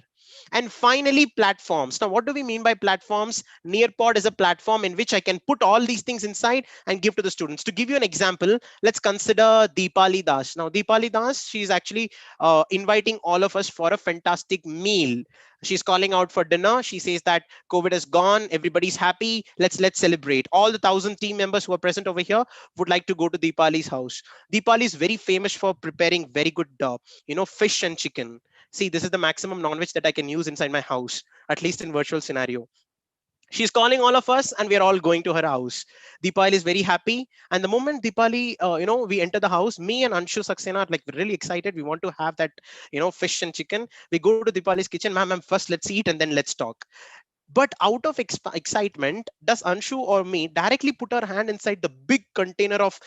And finally, platforms. Now, what do we mean by platforms? Nearpod is a platform in which I can put all these things inside and give to the students. To give you an example, let's consider Deepali Das. Now, Deepali Das, she's actually inviting all of us for a fantastic meal. She's calling out for dinner. She says that COVID is gone, everybody's happy. Let's celebrate. All the 1,000 team members who are present over here would like to go to Deepali's house. Deepali is very famous for preparing very good, fish and chicken. See, this is the maximum non-veg that I can use inside my house, at least in virtual scenario. She's calling all of us, and we are all going to her house. Deepali is very happy, and the moment Deepali, we enter the house, me and Anshu Saxena are like really excited. We want to have that, fish and chicken. We go to Deepali's kitchen, ma'am, first let's eat and then let's talk. But out of excitement, does Anshu or me directly put our hand inside the big container of,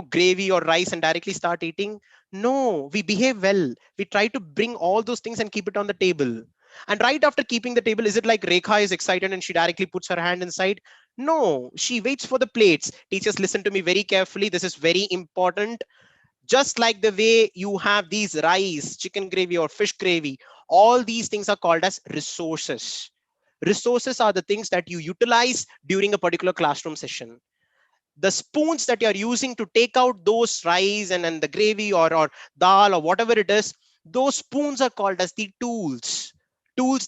gravy or rice and directly start eating? No, we behave well. We try to bring all those things and keep it on the table. And right after keeping the table, is it like Rekha is excited and she directly puts her hand inside? No, she waits for the plates. Teachers, listen to me very carefully. This is very important. Just like the way you have these rice, chicken gravy, or fish gravy, all these things are called as resources. Resources are the things that you utilize during a particular classroom session. The spoons that you're using to take out those rice and the gravy or dal or whatever it is, those spoons are called as the tools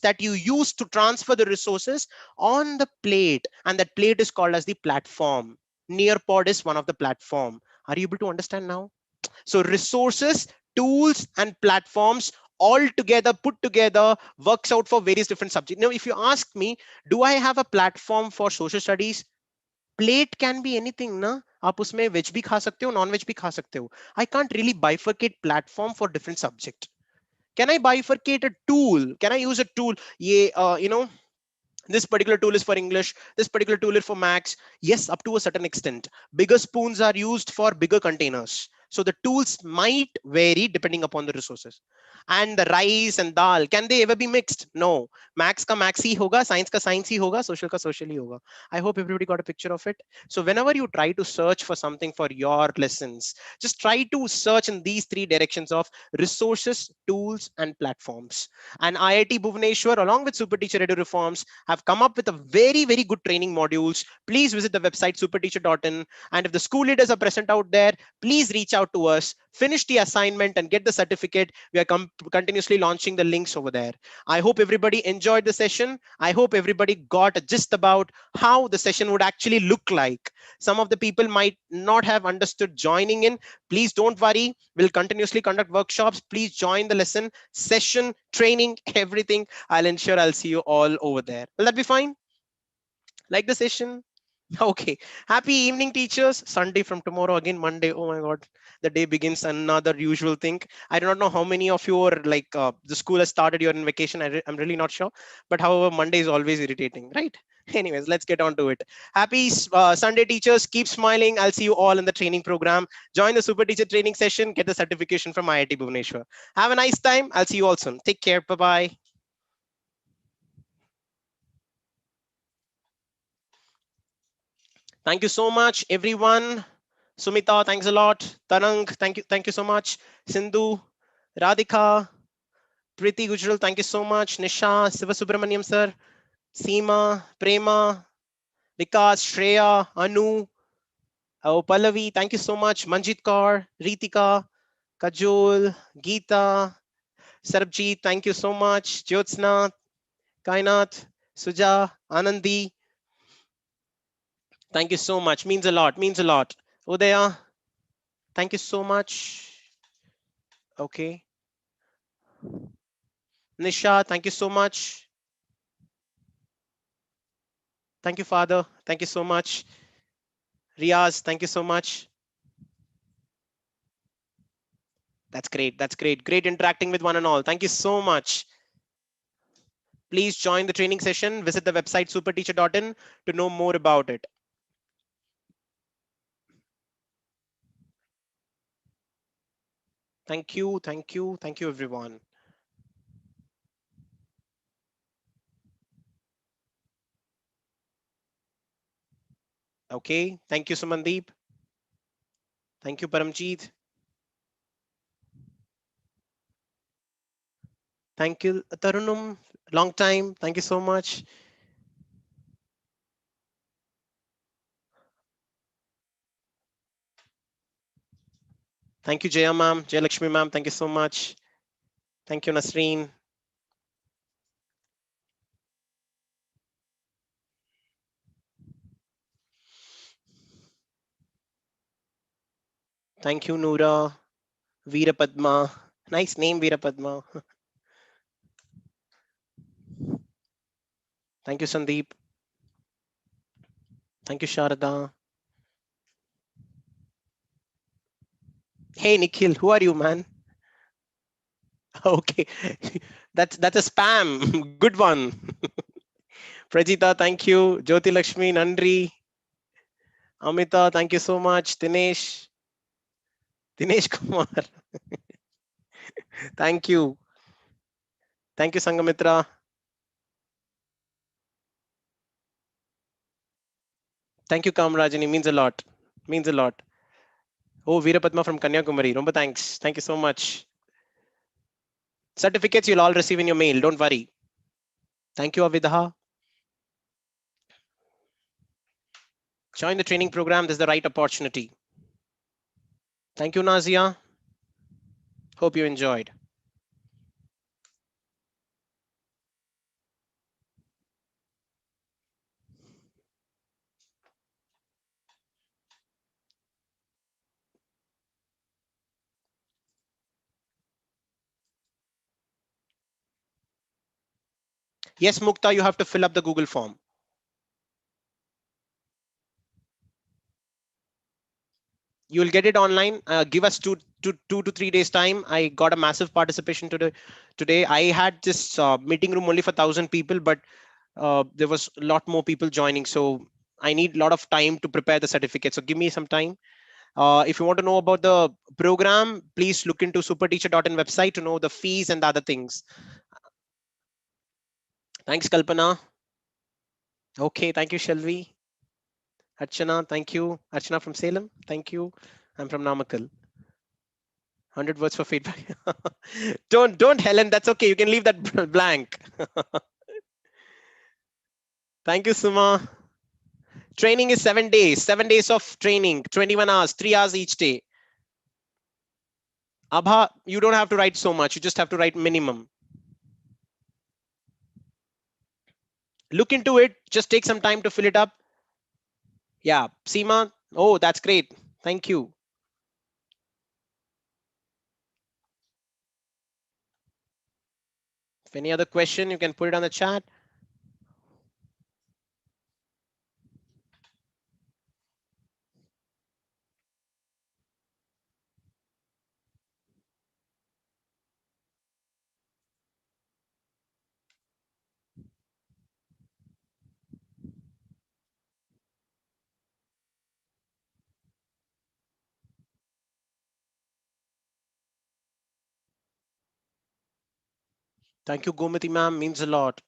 that you use to transfer the resources on the plate, and that plate is called as the platform. Nearpod is one of the platform. Are you able to understand now? So resources, tools, and platforms all together put together works out for various different subjects. Now, if you ask me, do I have a platform for social studies? Plate can be anything ना, आप उसमें veg भी खा सकते हो, non veg भी खा सकते हो. I can't really bifurcate platform for different subject. Can I bifurcate a tool? Can I use a tool? ये this particular tool is for English, this particular tool is for Max. Yes, up to a certain extent. Bigger spoons are used for bigger containers. So the tools might vary depending upon the resources. And the rice and dal, can they ever be mixed? No. Max ka max hi hoga, science ka science hi hoga, social ka social hi hoga. I hope everybody got a picture of it. So whenever you try to search for something for your lessons, just try to search in these three directions of resources, tools, and platforms. And IIT Bhubaneswar, along with SuperTeacher Edu Reforms, have come up with a very, very good training modules. Please visit the website superteacher.in. And if the school leaders are present out there, please reach out to us, finish the assignment, and get the certificate. We are continuously launching the links over there. I hope everybody enjoyed the session. I hope everybody got a gist about how the session would actually look like. Some of the people might not have understood joining in. Please don't worry. We'll continuously conduct workshops. Please join the lesson, session, training, everything. I'll ensure I'll see you all over there. Will that be fine? Like the session? Okay. Happy evening, teachers. Sunday from tomorrow, again Monday. Oh my God. The day begins another usual thing. I do not know how many of you are like the school has started, you're in vacation. I'm really not sure. But however, Monday is always irritating, right? Anyways, let's get on to it. Happy Sunday, teachers. Keep smiling. I'll see you all in the training program. Join the Super Teacher training session. Get the certification from IIT Bhubaneswar. Have a nice time. I'll see you all soon. Take care. Bye-bye. Thank you so much, everyone. Sumita, thanks a lot. Tarang, thank you so much. Sindhu, Radhika, Preeti Gujral, thank you so much. Nisha, Siva Subramaniam sir, Seema, Prema, Vikas, Shreya, Anu, Pallavi, thank you so much. Manjit Kaur, Ritika, Kajol, Geeta, Sarabjit, thank you so much. Jyotsna, Kainat, Suja, Anandi, thank you so much. Means a lot, means a lot. Udaya, thank you so much. Okay. Nisha, thank you so much. Thank you, Father. Thank you so much. Riaz, thank you so much. That's great. That's great. Great interacting with one and all. Thank you so much. Please join the training session. Visit the website superteacher.in to know more about it. Thank you. Thank you. Thank you, everyone. Okay. Thank you, Sumandeep. Thank you, Paramjeet. Thank you, Tarunum. Long time. Thank you so much. Thank you, Jaya ma'am. Jaya Lakshmi ma'am. Thank you so much. Thank you, Nasreen. Thank you, Noora. Veera Padma. Nice name, Veera Padma. Thank you, Sandeep. Thank you, Sharada. Hey, Nikhil, who are you, man? Okay, that's a spam. Good one. Prajita, thank you. Jyoti Lakshmi, Nandri. Amita, thank you so much. Dinesh Kumar, thank you. Thank you, Sangamitra. Thank you, Kamrajani. Means a lot. Means a lot. Oh, Veerapadma from Kanyakumari. Romba thanks. Thank you so much. Certificates you'll all receive in your mail. Don't worry. Thank you, Avidaha. Join the training program. This is the right opportunity. Thank you, Nazia. Hope you enjoyed. Yes, Mukta, you have to fill up the Google form. You'll get it online. Give us two to 3 days time. I got a massive participation today. I had this meeting room only for 1,000 people, but there was a lot more people joining. So I need a lot of time to prepare the certificate. So give me some time. If you want to know about the program, please look into superteacher.in website to know the fees and the other things. Thanks, Kalpana. Okay, thank you, Shelvi. Archana, thank you. Archana from Salem, thank you. I'm from Namakkal. 100 words for feedback. Don't, Helen. That's okay. You can leave that blank. Thank you, Suma. Training is 7 days. 7 days of training. 21 hours. 3 hours each day. Abha, you don't have to write so much. You just have to write minimum. Look into it. Just take some time to fill it up. Yeah, Seema. Oh, that's great. Thank you. If any other question, you can put it on the chat. Thank you, Gomati ma'am. Means a lot.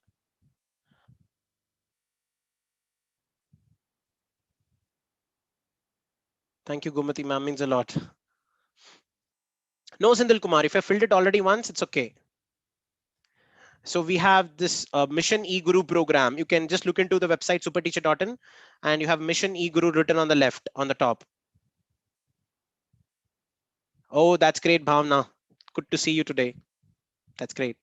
Thank you, Gomati ma'am. Means a lot. No, Sindil Kumar. If I filled it already once, it's okay. So we have this Mission e-Guru program. You can just look into the website superteacher.in and you have Mission e-Guru written on the left, on the top. Oh, that's great, Bhavna. Good to see you today. That's great.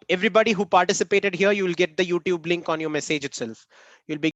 Everybody who participated here, you will get the YouTube link on your message itself. You'll be